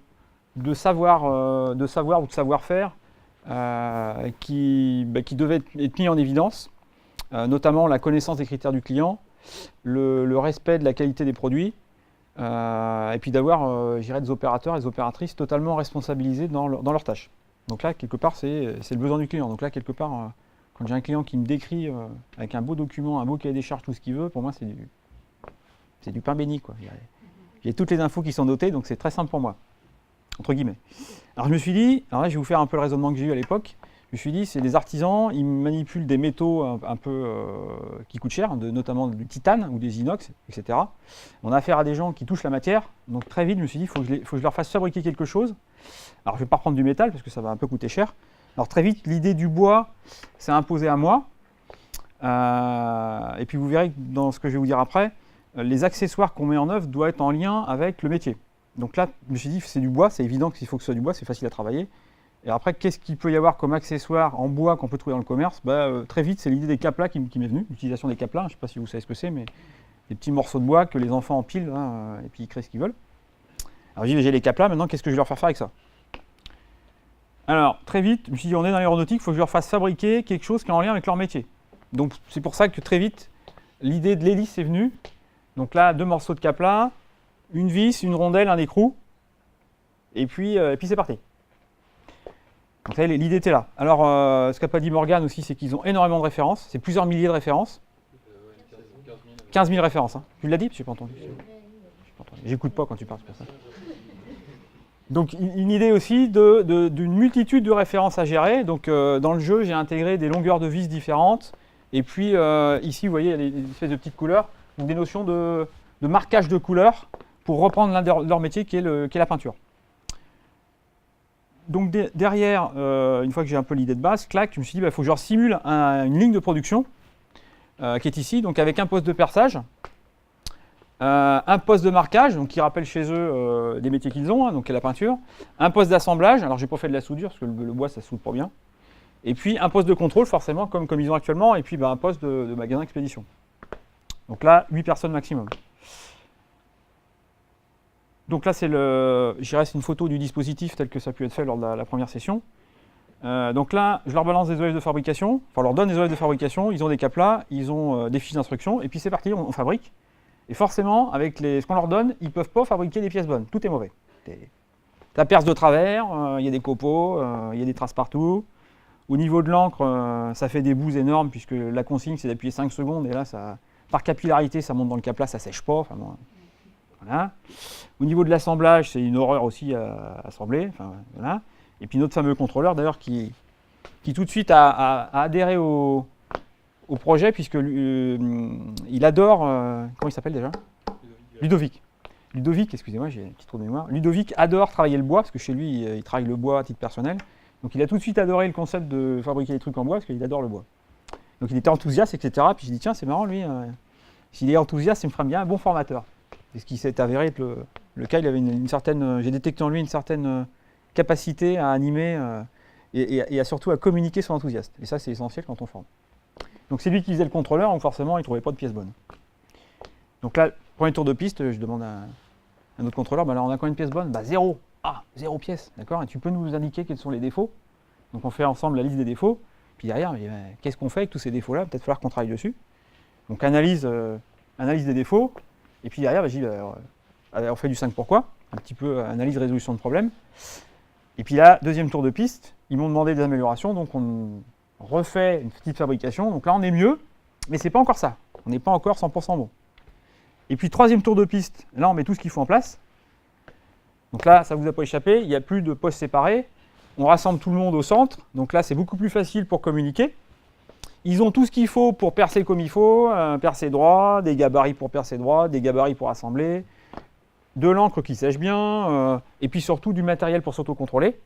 savoir ou de savoir-faire qui devait être mis en évidence. Notamment la connaissance des critères du client, le respect de la qualité des produits, et puis d'avoir des opérateurs et des opératrices totalement responsabilisés dans leurs tâches. Donc là, quelque part, c'est le besoin du client. Donc là, quelque part, quand j'ai un client qui me décrit avec un beau document, un beau cahier des charges, tout ce qu'il veut, pour moi, c'est du pain béni, quoi. J'ai toutes les infos qui sont notées, donc c'est très simple pour moi, entre guillemets. Alors je me suis dit, alors là, je vais vous faire un peu le raisonnement que j'ai eu à l'époque. Je me suis dit, c'est des artisans, ils manipulent des métaux un peu qui coûtent cher, notamment du titane ou des inox, etc. On a affaire à des gens qui touchent la matière, donc très vite, je me suis dit, il faut que je leur fasse fabriquer quelque chose. Alors je ne vais pas reprendre du métal, parce que ça va un peu coûter cher. Alors très vite, l'idée du bois s'est imposée à moi. Et puis vous verrez que dans ce que je vais vous dire après, les accessoires qu'on met en œuvre doivent être en lien avec le métier. Donc là, je me suis dit, c'est du bois, c'est évident qu'il faut que ce soit du bois, c'est facile à travailler. Et après, qu'est-ce qu'il peut y avoir comme accessoire en bois qu'on peut trouver dans le commerce? Très vite, c'est l'idée des caplas qui m'est venue, l'utilisation des caplas. Je ne sais pas si vous savez ce que c'est, mais des petits morceaux de bois que les enfants empilent et puis ils créent ce qu'ils veulent. Alors j'ai les caplas, maintenant qu'est-ce que je vais leur faire avec ça? Alors très vite, je me suis dit, on est dans l'aéronautique, il faut que je leur fasse fabriquer quelque chose qui est en lien avec leur métier. Donc c'est pour ça que très vite, l'idée de l'hélice est venue. Donc là, 2 morceaux de caplas, une vis, une rondelle, un écrou, et puis c'est parti. Donc l'idée était là. Alors, ce qu'a pas dit Morgane aussi, c'est qu'ils ont énormément de références. C'est plusieurs milliers de références. 15 000 références. Hein. Tu l'as dit? Je n'ai pas entendu. J'écoute pas quand tu parles, c'est pour ça. Donc, une idée aussi d'une multitude de références à gérer. Donc, dans le jeu, j'ai intégré des longueurs de vis différentes. Et puis, ici, vous voyez, il y a des espèces de petites couleurs. Donc, des notions de marquage de couleurs pour reprendre l'un de leurs métiers qui est la peinture. Donc derrière, une fois que j'ai un peu l'idée de base, clac, je me suis dit, il faut que je leur simule une ligne de production qui est ici, donc avec un poste de perçage, un poste de marquage, donc qui rappelle chez eux des métiers qu'ils ont, donc la peinture, un poste d'assemblage, alors j'ai pas fait de la soudure parce que le bois ça soude pas bien, et puis un poste de contrôle forcément comme ils ont actuellement, et puis un poste de magasin expédition. Donc là, 8 personnes maximum. Donc là, c'est une photo du dispositif tel que ça a pu être fait lors de la première session. Donc là, je leur balance des OF de fabrication, enfin, on leur donne des OF de fabrication, ils ont des caplas, ils ont des fiches d'instruction, et puis c'est parti, on fabrique. Et forcément, avec ce qu'on leur donne, ils ne peuvent pas fabriquer des pièces bonnes, tout est mauvais. Ça perce de travers, il y a des copeaux, il y a des traces partout. Au niveau de l'encre, ça fait des bouts énormes, puisque la consigne, c'est d'appuyer 5 secondes, et là, ça Par capillarité, ça monte dans le capla, ça sèche pas. Enfin, bon, voilà. Au niveau de l'assemblage, c'est une horreur aussi à assembler. Enfin, voilà. Et puis notre fameux contrôleur, d'ailleurs, qui tout de suite a adhéré au projet, puisque il adore... comment il s'appelle déjà ? Ludovic. Ludovic, excusez-moi, j'ai un petit trou de mémoire. Ludovic adore travailler le bois, parce que chez lui, il travaille le bois à titre personnel. Donc il a tout de suite adoré le concept de fabriquer des trucs en bois, parce qu'il adore le bois. Donc il était enthousiaste, etc. Puis j'ai dit, tiens, c'est marrant, lui, s'il est enthousiaste, il me fera bien un bon formateur. Et ce qui s'est avéré être le cas, il avait une certaine... j'ai détecté en lui une certaine capacité à animer et surtout à communiquer son enthousiasme. Et ça, c'est essentiel quand on forme. Donc c'est lui qui faisait le contrôleur, donc forcément, il ne trouvait pas de pièces bonnes. Donc là, premier tour de piste, je demande à notre contrôleur, bah là, on a combien de pièces bonnes ? Bah 0. Ah, 0 pièces, d'accord ? Et tu peux nous indiquer quels sont les défauts ? Donc on fait ensemble la liste des défauts. Puis derrière, qu'est-ce qu'on fait avec tous ces défauts-là ? Peut-être falloir qu'on travaille dessus. Donc analyse des défauts. Et puis derrière, on fait du 5 pourquoi, un petit peu analyse, résolution de problème. Et puis là, deuxième tour de piste, ils m'ont demandé des améliorations, donc on refait une petite fabrication. Donc là, on est mieux, mais c'est pas encore ça. On n'est pas encore 100% bon. Et puis troisième tour de piste, là, on met tout ce qu'il faut en place. Donc là, ça ne vous a pas échappé, il n'y a plus de postes séparés. On rassemble tout le monde au centre. Donc là, c'est beaucoup plus facile pour communiquer. Ils ont tout ce qu'il faut pour percer comme il faut, percer droit, des gabarits pour percer droit, des gabarits pour assembler, de l'encre qui sèche bien, et puis surtout du matériel pour s'autocontrôler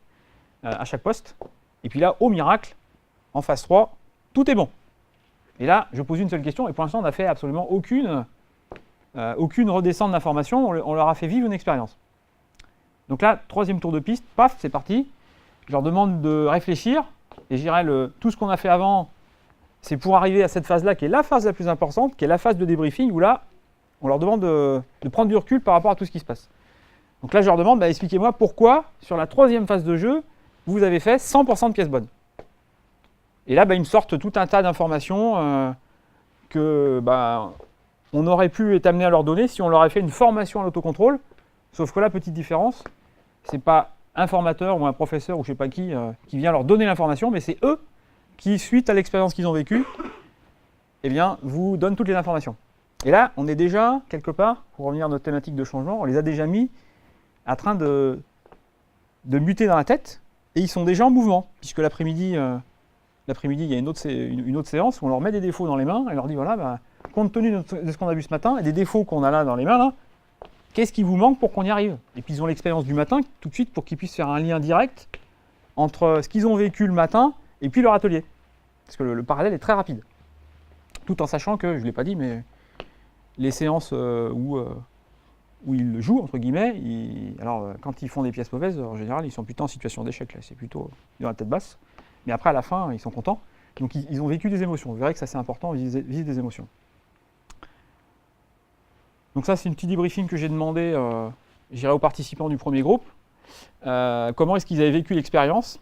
à chaque poste. Et puis là, au miracle, en phase 3, tout est bon. Et là, je pose une seule question, et pour l'instant, on n'a fait absolument aucune redescente d'information, on leur a fait vivre une expérience. Donc là, troisième tour de piste, paf, c'est parti. Je leur demande de réfléchir, et je dirais tout ce qu'on a fait avant, c'est pour arriver à cette phase-là, qui est la phase la plus importante, qui est la phase de débriefing, où là, on leur demande de prendre du recul par rapport à tout ce qui se passe. Donc là, je leur demande, expliquez-moi pourquoi, sur la troisième phase de jeu, vous avez fait 100% de pièces bonnes. Et là, ils me sortent tout un tas d'informations que on aurait pu être amené à leur donner si on leur avait fait une formation à l'autocontrôle. Sauf que là, petite différence, c'est pas un formateur ou un professeur ou je sais pas qui vient leur donner l'information, mais c'est eux qui, suite à l'expérience qu'ils ont vécue, vous donnent toutes les informations. Et là, on est déjà, quelque part, pour revenir à notre thématique de changement, on les a déjà mis en train de muter dans la tête, et ils sont déjà en mouvement, puisque l'après-midi, il y a une autre séance où on leur met des défauts dans les mains, et on leur dit, voilà, compte tenu de ce qu'on a vu ce matin, et des défauts qu'on a là dans les mains, là, qu'est-ce qui vous manque pour qu'on y arrive ? Et puis ils ont l'expérience du matin, tout de suite, pour qu'ils puissent faire un lien direct entre ce qu'ils ont vécu le matin et puis leur atelier. Parce que le parallèle est très rapide. Tout en sachant que, je ne l'ai pas dit, mais les séances où ils jouent, entre guillemets, quand ils font des pièces mauvaises, en général, ils sont plutôt en situation d'échec. Là, c'est plutôt dans la tête basse. Mais après, à la fin, ils sont contents. Donc, ils ont vécu des émotions. Vous verrez que ça, c'est important, vivre des émotions. Donc ça, c'est une petite debriefing que j'ai demandé aux participants du premier groupe. Comment est-ce qu'ils avaient vécu l'expérience ?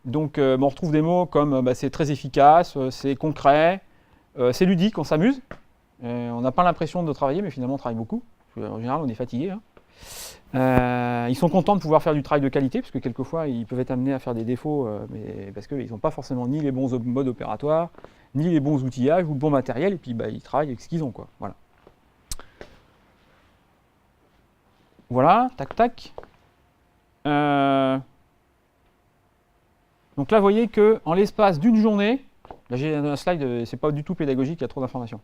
Donc, on retrouve des mots comme c'est très efficace, c'est concret, c'est ludique, on s'amuse. On n'a pas l'impression de travailler, mais finalement, on travaille beaucoup. En général, on est fatigué. Ils sont contents de pouvoir faire du travail de qualité, parce que quelquefois, ils peuvent être amenés à faire des défauts, mais parce qu'ils n'ont pas forcément ni les bons modes opératoires, ni les bons outillages, ou le bon matériel, et puis ils travaillent avec ce qu'ils ont, quoi. Voilà. Voilà, tac, tac. Donc là, vous voyez qu'en l'espace d'une journée, là j'ai un slide, c'est pas du tout pédagogique, il y a trop d'informations.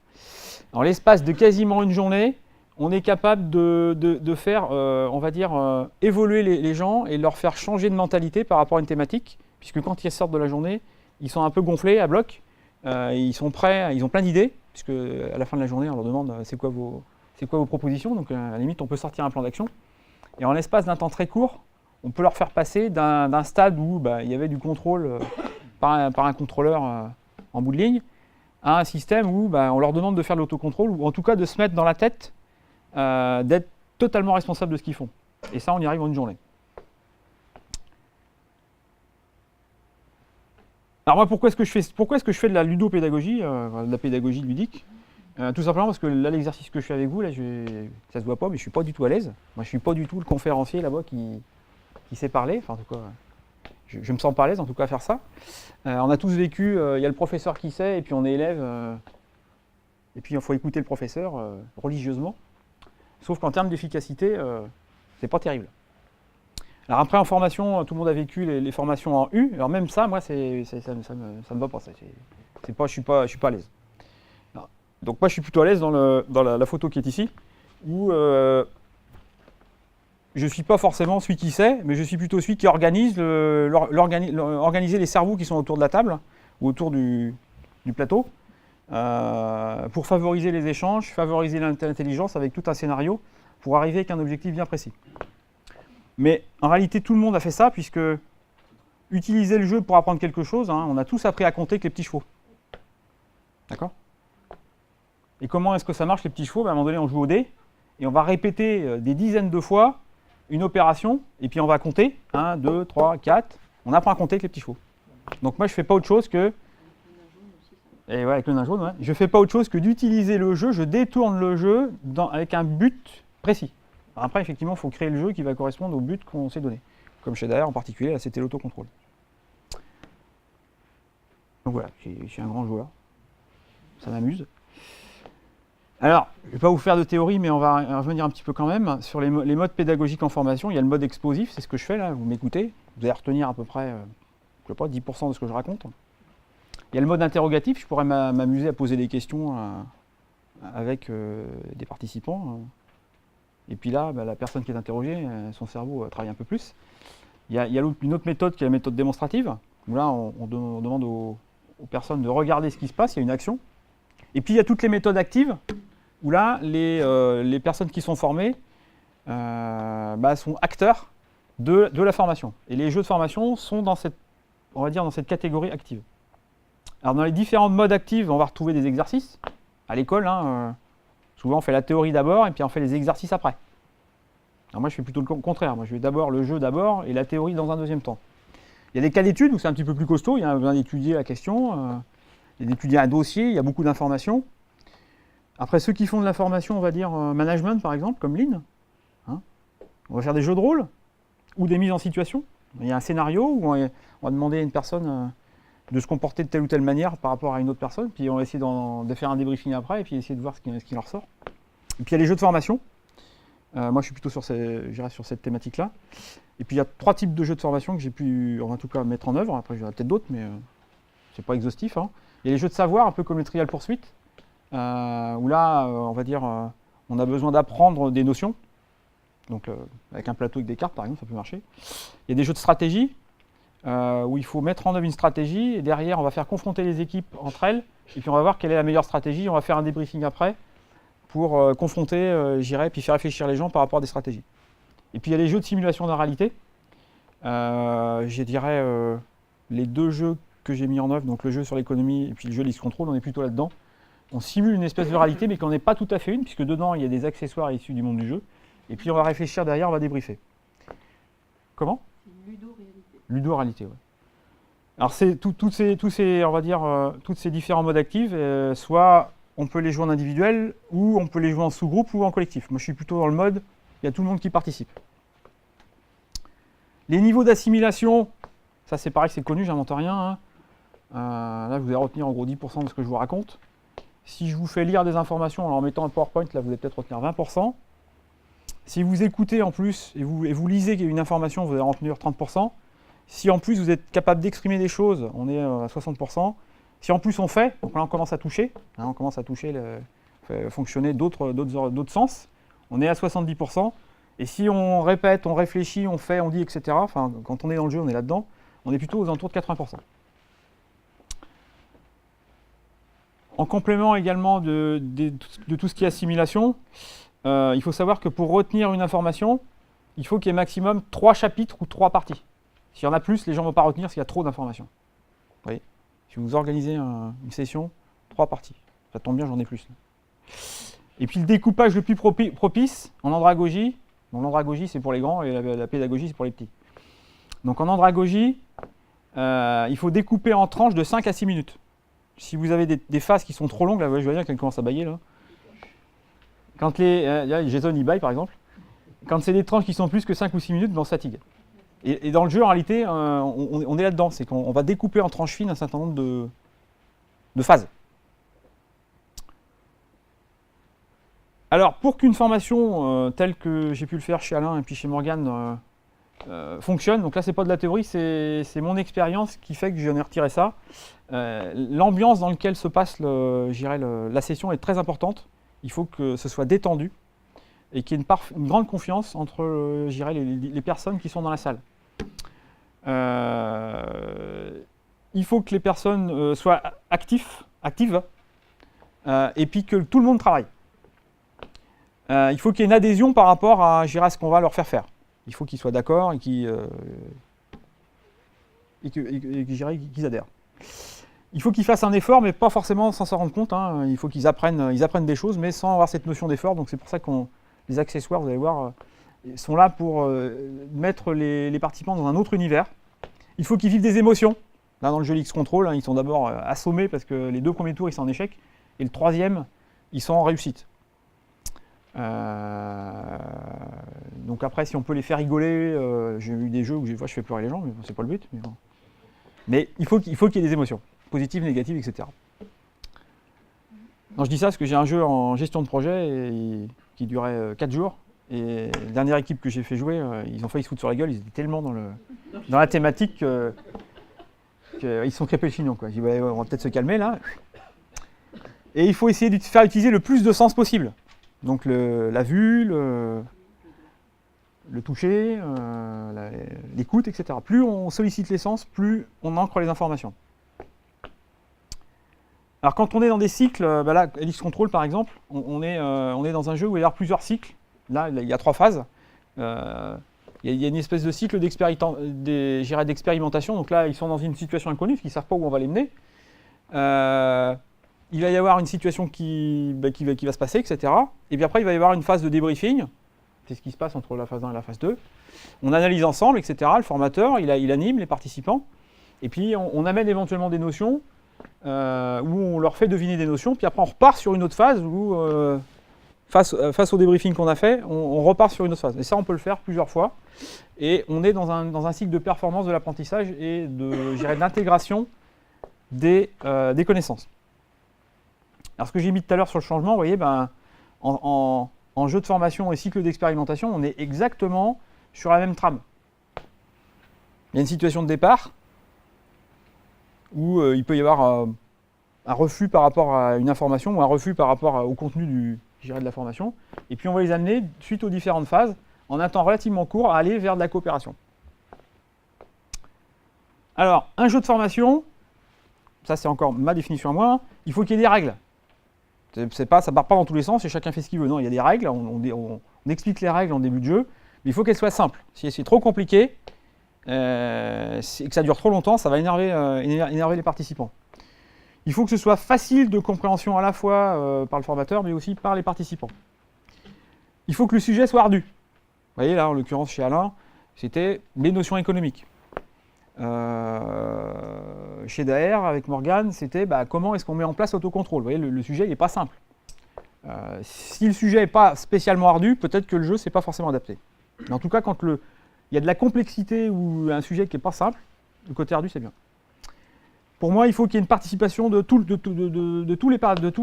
En l'espace de quasiment une journée, on est capable de faire, on va dire, évoluer les gens et leur faire changer de mentalité par rapport à une thématique, puisque quand ils sortent de la journée, ils sont un peu gonflés à bloc, ils sont prêts, ils ont plein d'idées, puisque à la fin de la journée, on leur demande c'est quoi vos propositions, donc à la limite, on peut sortir un plan d'action. Et en l'espace d'un temps très court, on peut leur faire passer d'un stade où il y avait du contrôle par un contrôleur en bout de ligne, à un système où on leur demande de faire de l'autocontrôle, ou en tout cas de se mettre dans la tête d'être totalement responsable de ce qu'ils font. Et ça, on y arrive en une journée. Alors moi, pourquoi est-ce que je fais de la ludopédagogie, de la pédagogie ludique ? Tout simplement parce que là, l'exercice que je fais avec vous, là, ça se voit pas, mais je suis pas du tout à l'aise. Moi, je suis pas du tout le conférencier là-bas qui sait parler. Enfin, en tout cas, je me sens pas à l'aise, en tout cas, à faire ça. On a tous vécu, il y a le professeur qui sait, et puis on est élève. et puis il faut écouter le professeur religieusement. Sauf qu'en termes d'efficacité, c'est pas terrible. Alors après, en formation, tout le monde a vécu les formations en U. Alors même ça, moi, ça me va pas. Je suis pas à l'aise. Alors, donc moi, je suis plutôt à l'aise dans la photo qui est ici, où je ne suis pas forcément celui qui sait, mais je suis plutôt celui qui organise organiser les cerveaux qui sont autour de la table, ou autour du plateau, pour favoriser les échanges, favoriser l'intelligence avec tout un scénario, pour arriver avec un objectif bien précis. Mais en réalité, tout le monde a fait ça, puisque utiliser le jeu pour apprendre quelque chose, on a tous appris à compter avec les petits chevaux. D'accord? Et comment est-ce que ça marche, les petits chevaux? À un moment donné, on joue au dé, et on va répéter des dizaines de fois une opération, et puis on va compter. 1, 2, 3, 4. On apprend à compter avec les petits chevaux. Donc moi, je ne fais pas autre chose que... Et ouais, avec le nain jaune, ouais. Je ne fais pas autre chose que d'utiliser le jeu, je détourne le jeu avec un but précis. Après, effectivement, il faut créer le jeu qui va correspondre au but qu'on s'est donné. Comme chez Daher en particulier, là, c'était l'autocontrôle. Donc voilà, je suis un grand joueur. Ça m'amuse. Alors, je ne vais pas vous faire de théorie, mais on va revenir un petit peu quand même. Sur les modes pédagogiques en formation, il y a le mode explosif, c'est ce que je fais là, vous m'écoutez. Vous allez retenir à peu près, je sais pas, 10% de ce que je raconte. Il y a le mode interrogatif, je pourrais m'amuser à poser des questions avec des participants. Et puis là, la personne qui est interrogée, son cerveau travaille un peu plus. Il y a une autre méthode qui est la méthode démonstrative, où là, on demande aux personnes de regarder ce qui se passe, il y a une action. Et puis il y a toutes les méthodes actives, où là, les personnes qui sont formées sont acteurs de la formation. Et les jeux de formation sont dans cette catégorie active. Alors dans les différents modes actifs, on va retrouver des exercices. À l'école, souvent on fait la théorie d'abord et puis on fait les exercices après. Alors moi je fais plutôt le contraire, moi je fais d'abord le jeu d'abord et la théorie dans un deuxième temps. Il y a des cas d'études où c'est un petit peu plus costaud, il y a besoin d'étudier la question, d'étudier un dossier, il y a beaucoup d'informations. Après ceux qui font de la formation, on va dire management par exemple, comme Lynn, on va faire des jeux de rôle ou des mises en situation. Il y a un scénario où on va demander à une personne de se comporter de telle ou telle manière par rapport à une autre personne, puis on va essayer de faire un débriefing après, et puis essayer de voir ce qui en ressort. Et puis il y a les jeux de formation. Moi je suis plutôt sur cette thématique-là. Et puis il y a 3 types de jeux de formation que j'ai pu, en tout cas, mettre en œuvre. Après il y en a peut-être d'autres, mais c'est pas exhaustif. Il y a les jeux de savoir, un peu comme le Trial Pursuit, où là, on va dire, on a besoin d'apprendre des notions. Donc avec un plateau avec des cartes, par exemple, ça peut marcher. Il y a des jeux de stratégie, où il faut mettre en œuvre une stratégie, et derrière, on va faire confronter les équipes entre elles, et puis on va voir quelle est la meilleure stratégie, on va faire un débriefing après, pour confronter, puis faire réfléchir les gens par rapport à des stratégies. Et puis il y a les jeux de simulation de la réalité. Je dirais, les 2 jeux que j'ai mis en œuvre, donc le jeu sur l'économie, et puis le jeu de X-Control, on est plutôt là-dedans. On simule une espèce de réalité, mais qu'on n'est pas tout à fait une, puisque dedans, il y a des accessoires issus du monde du jeu, et puis on va réfléchir derrière, on va débriefer. Comment ? Ludo-réalité, oui. Alors c'est tous ces différents modes actifs, soit on peut les jouer en individuel, ou on peut les jouer en sous-groupe ou en collectif. Moi je suis plutôt dans le mode, il y a tout le monde qui participe. Les niveaux d'assimilation, ça c'est pareil, c'est connu, j'invente rien. Là vous allez retenir en gros 10% de ce que je vous raconte. Si je vous fais lire des informations en mettant un PowerPoint, là vous allez peut-être retenir 20%. Si vous écoutez en plus et vous lisez une information, vous allez retenir 30%. Si en plus vous êtes capable d'exprimer des choses, on est à 60%. Si en plus on fait, donc là on commence à toucher, on commence à toucher, fonctionner d'autres sens, on est à 70%. Et si on répète, on réfléchit, on fait, on dit, etc., enfin, quand on est dans le jeu, on est là-dedans, on est plutôt aux alentours de 80%. En complément également de tout ce qui est assimilation, il faut savoir que pour retenir une information, il faut qu'il y ait maximum 3 chapitres ou 3 parties. S'il y en a plus, les gens ne vont pas retenir s'il y a trop d'informations. Vous voyez ? Si vous organisez une session, 3 parties. Ça tombe bien, j'en ai plus. Là. Et puis le découpage le plus propice en andragogie. Donc l'andragogie, c'est pour les grands et la pédagogie, c'est pour les petits. Donc en andragogie, il faut découper en tranches de 5 à 6 minutes. Si vous avez des phases qui sont trop longues, là, je vois bien qu'elle commence à bâiller. Là. Quand Jason y baille, par exemple. Quand c'est des tranches qui sont plus que 5 ou 6 minutes, on se fatigue. Et dans le jeu, en réalité, on est là-dedans. C'est qu'on va découper en tranches fines un certain nombre de phases. Alors, pour qu'une formation telle que j'ai pu le faire chez Alain et puis chez Morgane fonctionne, donc là, c'est pas de la théorie, c'est mon expérience qui fait que j'en ai retiré ça. L'ambiance dans laquelle se passe la session est très importante. Il faut que ce soit détendu et qu'il y ait une grande confiance entre les personnes qui sont dans la salle. Il faut que les personnes soient actives et puis que tout le monde travaille. Il faut qu'il y ait une adhésion par rapport à ce qu'on va leur faire faire. Il faut qu'ils soient d'accord et qu'ils adhèrent. Il faut qu'ils fassent un effort, mais pas forcément sans s'en rendre compte. Hein. Il faut qu'ils apprennent des choses, mais sans avoir cette notion d'effort. Donc c'est pour ça que les accessoires, vous allez voir, sont là pour mettre les participants dans un autre univers. Il faut qu'ils vivent des émotions. Là, dans le jeu X-Control, ils sont d'abord assommés parce que les 2 premiers tours, ils sont en échec. Et le 3e, ils sont en réussite. Donc après, si on peut les faire rigoler, j'ai eu des jeux où je fais pleurer les gens, mais c'est pas le but. Mais, bon. Mais il faut qu'il y ait des émotions, positives, négatives, etc. Non, je dis ça parce que j'ai un jeu en gestion de projet qui durait 4 jours. Et la dernière équipe que j'ai fait jouer, ils ont failli se foutre sur la gueule, ils étaient tellement dans la thématique qu'ils sont crêpés le chignon. J'ai dit, ouais, on va peut-être se calmer là. Et il faut essayer de faire utiliser le plus de sens possible. Donc la vue, le toucher, l'écoute, etc. Plus on sollicite les sens, plus on ancre les informations. Alors quand on est dans des cycles, là, X-Control par exemple, on est dans un jeu où il y a plusieurs cycles. Là, il y a 3 phases. Il y a une espèce de cycle d'expérimentation. Donc là, ils sont dans une situation inconnue, parce qu'ils ne savent pas où on va les mener. Il va y avoir une situation qui va se passer, etc. Et puis après, il va y avoir une phase de débriefing. C'est ce qui se passe entre la phase 1 et la phase 2. On analyse ensemble, etc. Le formateur, il anime les participants. Et puis, on amène éventuellement des notions, où on leur fait deviner des notions. Puis après, on repart sur une autre phase, où, face au débriefing qu'on a fait, on repart sur une autre phase. Et ça, on peut le faire plusieurs fois. Et on est dans un cycle de performance de l'apprentissage et d'intégration des connaissances. Alors ce que j'ai mis tout à l'heure sur le changement, vous voyez, en jeu de formation et cycle d'expérimentation, on est exactement sur la même trame. Il y a une situation de départ où il peut y avoir un refus par rapport à une information ou un refus par rapport au contenu de la formation. Et puis on va les amener, suite aux différentes phases, en un temps relativement court, à aller vers de la coopération. Alors, un jeu de formation, ça c'est encore ma définition à moi, il faut qu'il y ait des règles. Ça ne part pas dans tous les sens et chacun fait ce qu'il veut. Non, il y a des règles, on explique les règles en début de jeu, mais il faut qu'elles soient simples. Si c'est trop compliqué et que ça dure trop longtemps, ça va énerver les participants. Il faut que ce soit facile de compréhension à la fois par le formateur, mais aussi par les participants. Il faut que le sujet soit ardu. Vous voyez là, en l'occurrence chez Alain, c'était les notions économiques. Chez Daher, avec Morgane, c'était comment est-ce qu'on met en place l'autocontrôle. Vous voyez, le sujet n'est pas simple. Si le sujet n'est pas spécialement ardu, peut-être que le jeu n'est pas forcément adapté. Mais en tout cas, quand il y a de la complexité ou un sujet qui n'est pas simple, le côté ardu, c'est bien. Pour moi, il faut qu'il y ait une participation de toutes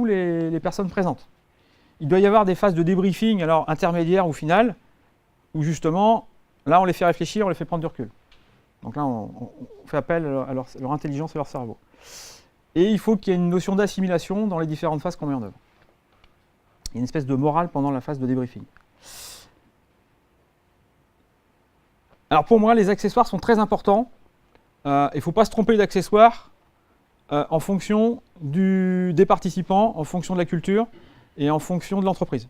les personnes présentes. Il doit y avoir des phases de débriefing, alors intermédiaires ou finales, où justement, là, on les fait réfléchir, on les fait prendre du recul. Donc là, on fait appel à leur intelligence et leur cerveau. Et il faut qu'il y ait une notion d'assimilation dans les différentes phases qu'on met en œuvre. Il y a une espèce de morale pendant la phase de débriefing. Alors pour moi, les accessoires sont très importants. Il ne faut pas se tromper d'accessoires en fonction des participants, en fonction de la culture et en fonction de l'entreprise.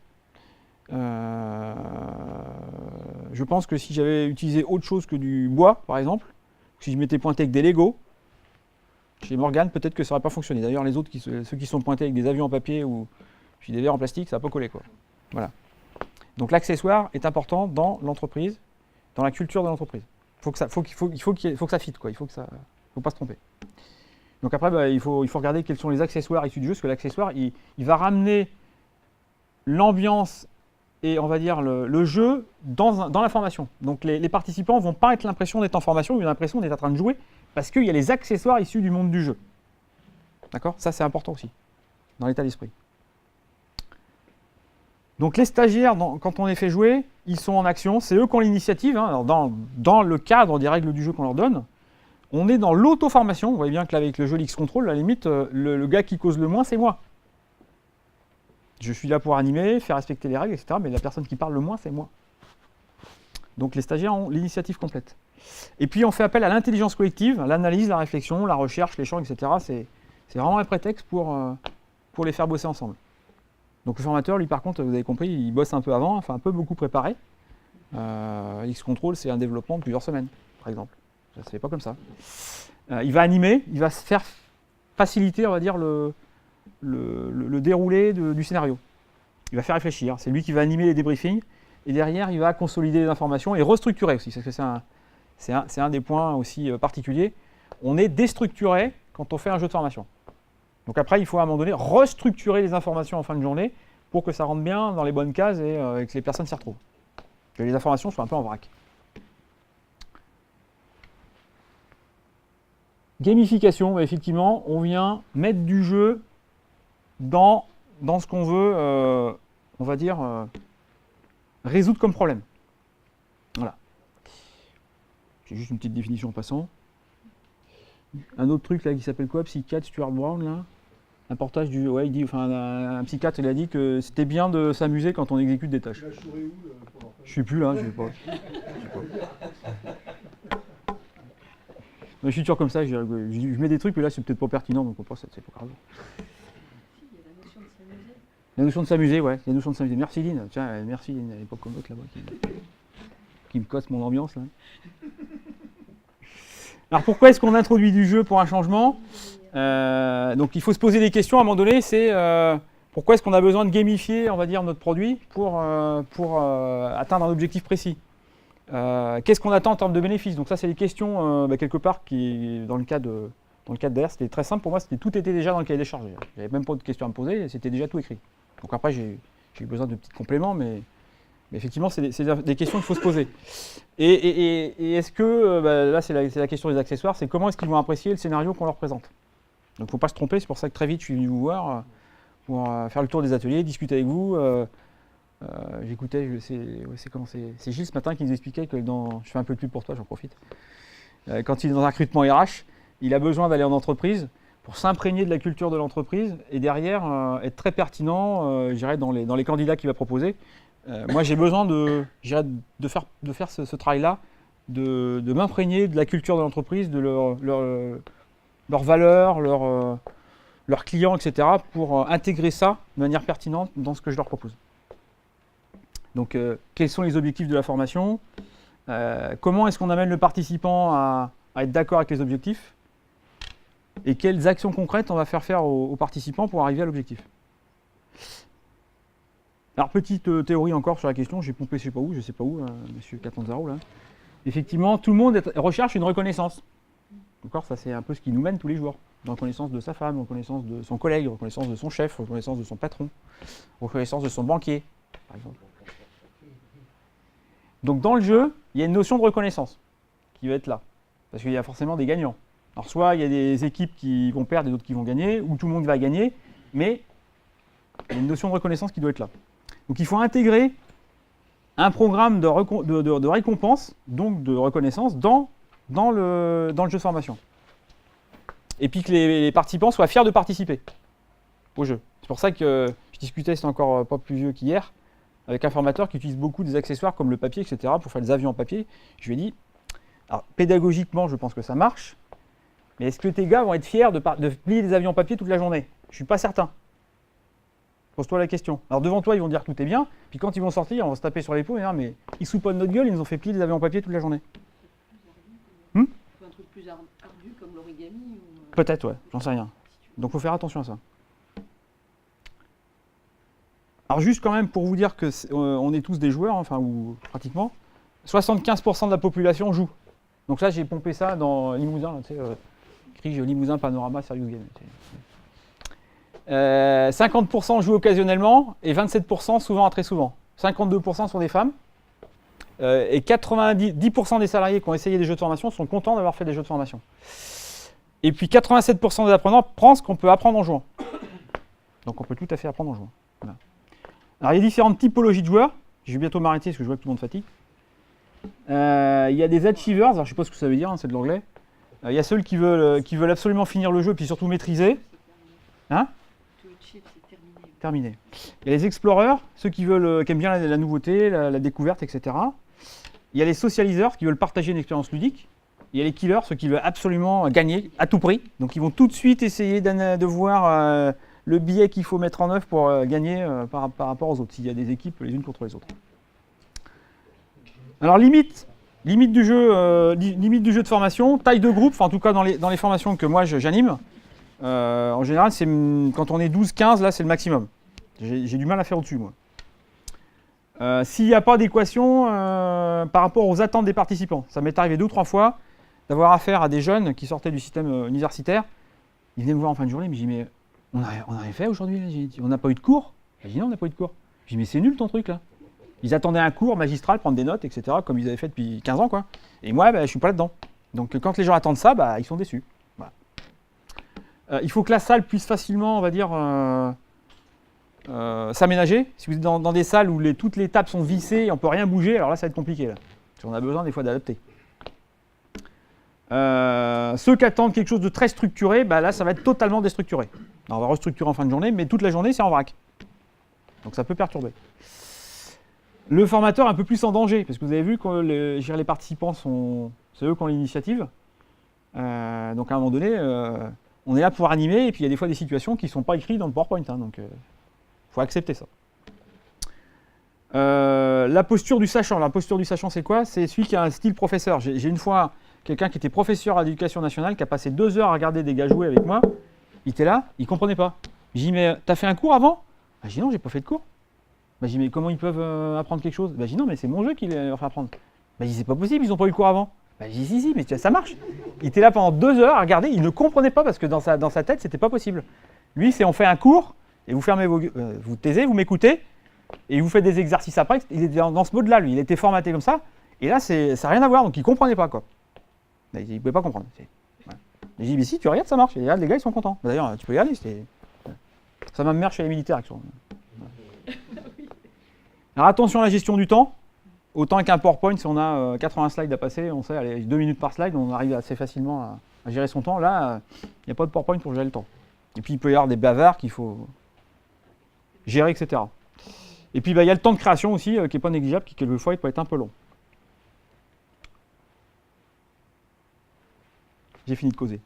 Je pense que si j'avais utilisé autre chose que du bois, par exemple, si je m'étais pointé avec des Lego, chez Morgane, peut-être que ça n'aurait pas fonctionné. D'ailleurs, les autres, ceux qui sont pointés avec des avions en papier ou des verres en plastique, ça n'a pas collé, quoi. Voilà. Donc l'accessoire est important dans l'entreprise, dans la culture de l'entreprise. Il faut que ça fitte, quoi. Il faut pas se tromper. Donc après, il faut regarder quels sont les accessoires issus du jeu, parce que l'accessoire, il va ramener l'ambiance et on va dire le jeu dans la formation. Donc les participants ne vont pas être l'impression d'être en formation, mais l'impression d'être en train de jouer, parce qu'il y a les accessoires issus du monde du jeu. D'accord ? Ça, c'est important aussi, dans l'état d'esprit. Donc les stagiaires, quand on les fait jouer, ils sont en action, c'est eux qui ont l'initiative. Hein. Alors dans le cadre des règles du jeu qu'on leur donne, on est dans l'auto-formation. Vous voyez bien que là, avec le jeu X-Control, à la limite, le gars qui cause le moins, c'est moi. Je suis là pour animer, faire respecter les règles, etc. Mais la personne qui parle le moins, c'est moi. Donc les stagiaires ont l'initiative complète. Et puis on fait appel à l'intelligence collective, l'analyse, la réflexion, la recherche, l'échange, etc. C'est vraiment un prétexte pour les faire bosser ensemble. Donc le formateur, lui par contre, vous avez compris, il bosse un peu avant, enfin un peu beaucoup préparé. X-Control, c'est un développement de plusieurs semaines, par exemple. Ça ne se fait pas comme ça. Il va animer, il va se faire faciliter, on va dire, le déroulé du scénario. Il va faire réfléchir. C'est lui qui va animer les débriefings. Et derrière, il va consolider les informations et restructurer aussi. Parce que c'est un des points aussi particuliers. On est déstructuré quand on fait un jeu de formation. Donc après, il faut à un moment donné restructurer les informations en fin de journée pour que ça rentre bien dans les bonnes cases et que les personnes s'y retrouvent. Que les informations soient un peu en vrac. Gamification, effectivement, on vient mettre du jeu dans ce qu'on veut, on va dire, résoudre comme problème. Voilà. J'ai juste une petite définition en passant. Un autre truc là qui s'appelle quoi? Psychiatre Stuart Brown là. Un portage du. Ouais, il dit. Enfin, un psychiatre, il a dit que c'était bien de s'amuser quand on exécute des tâches. Je suis plus là, je sais pas. Mais je suis toujours comme ça, je mets des trucs, mais là c'est peut-être pas pertinent, donc on pense que c'est pas grave. La notion de s'amuser, ouais, la notion de s'amuser. Merci Lynn, tiens, merci Lynn, à l'époque comme l'autre là-bas, qui me casse mon ambiance là. Alors pourquoi est-ce qu'on introduit du jeu pour un changement? Donc il faut se poser des questions à un moment donné, c'est pourquoi est-ce qu'on a besoin de gamifier, on va dire, notre produit pour atteindre un objectif précis? Qu'est-ce qu'on attend en termes de bénéfices? Donc ça c'est des questions quelque part qui, dans le cas d'AR, c'était très simple pour moi, tout était déjà dans le cahier des charges. J'avais même pas de questions à me poser, c'était déjà tout écrit. Donc après j'ai eu besoin de petits compléments, mais effectivement c'est des questions qu'il faut se poser. Et est-ce que, là c'est la question des accessoires, c'est comment est-ce qu'ils vont apprécier le scénario qu'on leur présente? Donc il ne faut pas se tromper, c'est pour ça que très vite je suis venu vous voir pour faire le tour des ateliers, discuter avec vous. J'écoutais, c'est Gilles ce matin qui nous expliquait que je fais un peu de pub pour toi, j'en profite. Quand il est dans un recrutement RH, il a besoin d'aller en entreprise pour s'imprégner de la culture de l'entreprise et derrière être très pertinent, je dirais, dans les candidats qu'il va proposer. Moi, j'ai besoin de faire ce travail-là, de m'imprégner de la culture de l'entreprise, de leurs valeurs, leurs clients, etc., pour intégrer ça de manière pertinente dans ce que je leur propose. Donc, quels sont les objectifs de la formation? Comment est-ce qu'on amène le participant à être d'accord avec les objectifs? Et quelles actions concrètes on va faire aux participants pour arriver à l'objectif? Alors, petite théorie encore sur la question, j'ai pompé je ne sais pas où, monsieur Catanzaro, là. Effectivement, tout le monde recherche une reconnaissance. D'accord, ça c'est un peu ce qui nous mène tous les jours. Reconnaissance de sa femme, reconnaissance de son collègue, reconnaissance de son chef, reconnaissance de son patron, reconnaissance de son banquier, par exemple. Donc dans le jeu, il y a une notion de reconnaissance qui va être là, parce qu'il y a forcément des gagnants. Alors soit il y a des équipes qui vont perdre et d'autres qui vont gagner, ou tout le monde va gagner, mais il y a une notion de reconnaissance qui doit être là. Donc il faut intégrer un programme de récompense, donc de reconnaissance, dans le jeu de formation. Et puis que les participants soient fiers de participer au jeu. C'est pour ça que je discutais, c'est encore pas plus vieux qu'hier, avec un formateur qui utilise beaucoup des accessoires comme le papier, etc., pour faire des avions en papier. Je lui ai dit, alors pédagogiquement, je pense que ça marche, mais est-ce que tes gars vont être fiers de plier des avions en papier toute la journée? Je ne suis pas certain. Pose-toi la question. Alors devant toi, ils vont dire que tout est bien, puis quand ils vont sortir, on va se taper sur l'épaule et dire, mais ils souponnent notre gueule, ils nous ont fait plier des avions en papier toute la journée. Un truc plus ardu comme l'origami ou... Peut-être, ouais, j'en sais rien. Donc il faut faire attention à ça. Alors juste quand même pour vous dire que on est tous des joueurs, enfin ou pratiquement, 75% de la population joue. Donc là j'ai pompé ça dans Limousin, tu sais, écrit Limousin Panorama Serious Game. 50% jouent occasionnellement et 27% souvent à très souvent. 52% sont des femmes. Et 90% des salariés qui ont essayé des jeux de formation sont contents d'avoir fait des jeux de formation. Et puis 87% des apprenants pensent qu'on peut apprendre en jouant. Donc on peut tout à fait apprendre en jouant. Voilà. Alors, il y a différentes typologies de joueurs. Je vais bientôt m'arrêter parce que je vois que tout le monde fatigue. Il y a des achievers, alors je ne sais pas ce que ça veut dire, hein, c'est de l'anglais. Il y a ceux qui veulent absolument finir le jeu, puis surtout maîtriser. Hein? To achieve, c'est terminé. Terminé. Il y a les explorers, ceux qui aiment bien la nouveauté, la découverte, etc. Il y a les socialisers qui veulent partager une expérience ludique. Il y a les killers, ceux qui veulent absolument gagner à tout prix. Donc ils vont tout de suite essayer de voir le billet qu'il faut mettre en œuvre pour gagner par rapport aux autres, s'il y a des équipes les unes contre les autres. Alors limite du jeu de formation, taille de groupe, en tout cas dans les formations que moi j'anime, en général quand on est 12-15, là c'est le maximum. J'ai du mal à faire au-dessus moi. S'il n'y a pas d'équation par rapport aux attentes des participants, ça m'est arrivé 2 ou 3 fois d'avoir affaire à des jeunes qui sortaient du système universitaire. Ils venaient me voir en fin de journée, mais j'ai dit mais on n'a rien fait aujourd'hui, on n'a pas eu de cours. J'ai dit non, on n'a pas eu de cours. J'ai dit mais c'est nul ton truc là. Ils attendaient un cours magistral, prendre des notes, etc., comme ils avaient fait depuis 15 ans, quoi. Et moi, je ne suis pas là-dedans. Donc quand les gens attendent ça, ils sont déçus. Voilà. Il faut que la salle puisse facilement, on va dire, s'aménager. Si vous êtes dans des salles où toutes les tables sont vissées et on ne peut rien bouger, alors là, ça va être compliqué. Là. Parce qu'on a besoin des fois d'adapter. Ceux qui attendent quelque chose de très structuré, là, ça va être totalement déstructuré. Alors, on va restructurer en fin de journée, mais toute la journée, c'est en vrac. Donc ça peut perturber. Le formateur est un peu plus en danger, parce que vous avez vu que les participants, c'est eux qui ont l'initiative. Donc à un moment donné, on est là pour animer, et puis il y a des fois des situations qui ne sont pas écrites dans le PowerPoint. Hein, donc il faut accepter ça. La posture du sachant. La posture du sachant, c'est quoi? C'est celui qui a un style professeur. J'ai une fois quelqu'un qui était professeur à l'éducation nationale, qui a passé 2 heures à regarder des gars jouer avec moi. Il était là, il ne comprenait pas. J'ai dit, mais t'as fait un cours avant? J'ai dit, non, j'ai pas fait de cours. J'ai dit, mais comment ils peuvent apprendre quelque chose? J'ai dit, non, mais c'est mon jeu qui leur fait apprendre. J'ai dit, c'est pas possible, ils n'ont pas eu le cours avant. J'ai dit, si, mais ça marche. Il était là pendant 2 heures à regarder, il ne comprenait pas parce que dans sa tête, c'était pas possible. Lui, c'est on fait un cours, et vous fermez vous taisez, vous m'écoutez, et vous faites des exercices après. Il était dans ce mode-là, lui, il était formaté comme ça, et là, ça n'a rien à voir, donc il ne comprenait pas, quoi. Il ne pouvait pas comprendre. Voilà. J'ai dit, mais si, tu regardes, ça marche. Et regarde, les gars, ils sont contents. D'ailleurs, tu peux regarder, ça m'a mère chez les militaires. Alors attention à la gestion du temps. Autant qu'un PowerPoint, si on a 80 slides à passer, on sait, allez, 2 minutes par slide, on arrive assez facilement à gérer son temps. Là, il n'y a pas de PowerPoint pour gérer le temps. Et puis il peut y avoir des bavards qu'il faut gérer, etc. Et puis il y a le temps de création aussi, qui n'est pas négligeable, qui quelquefois il peut être un peu long. J'ai fini de causer.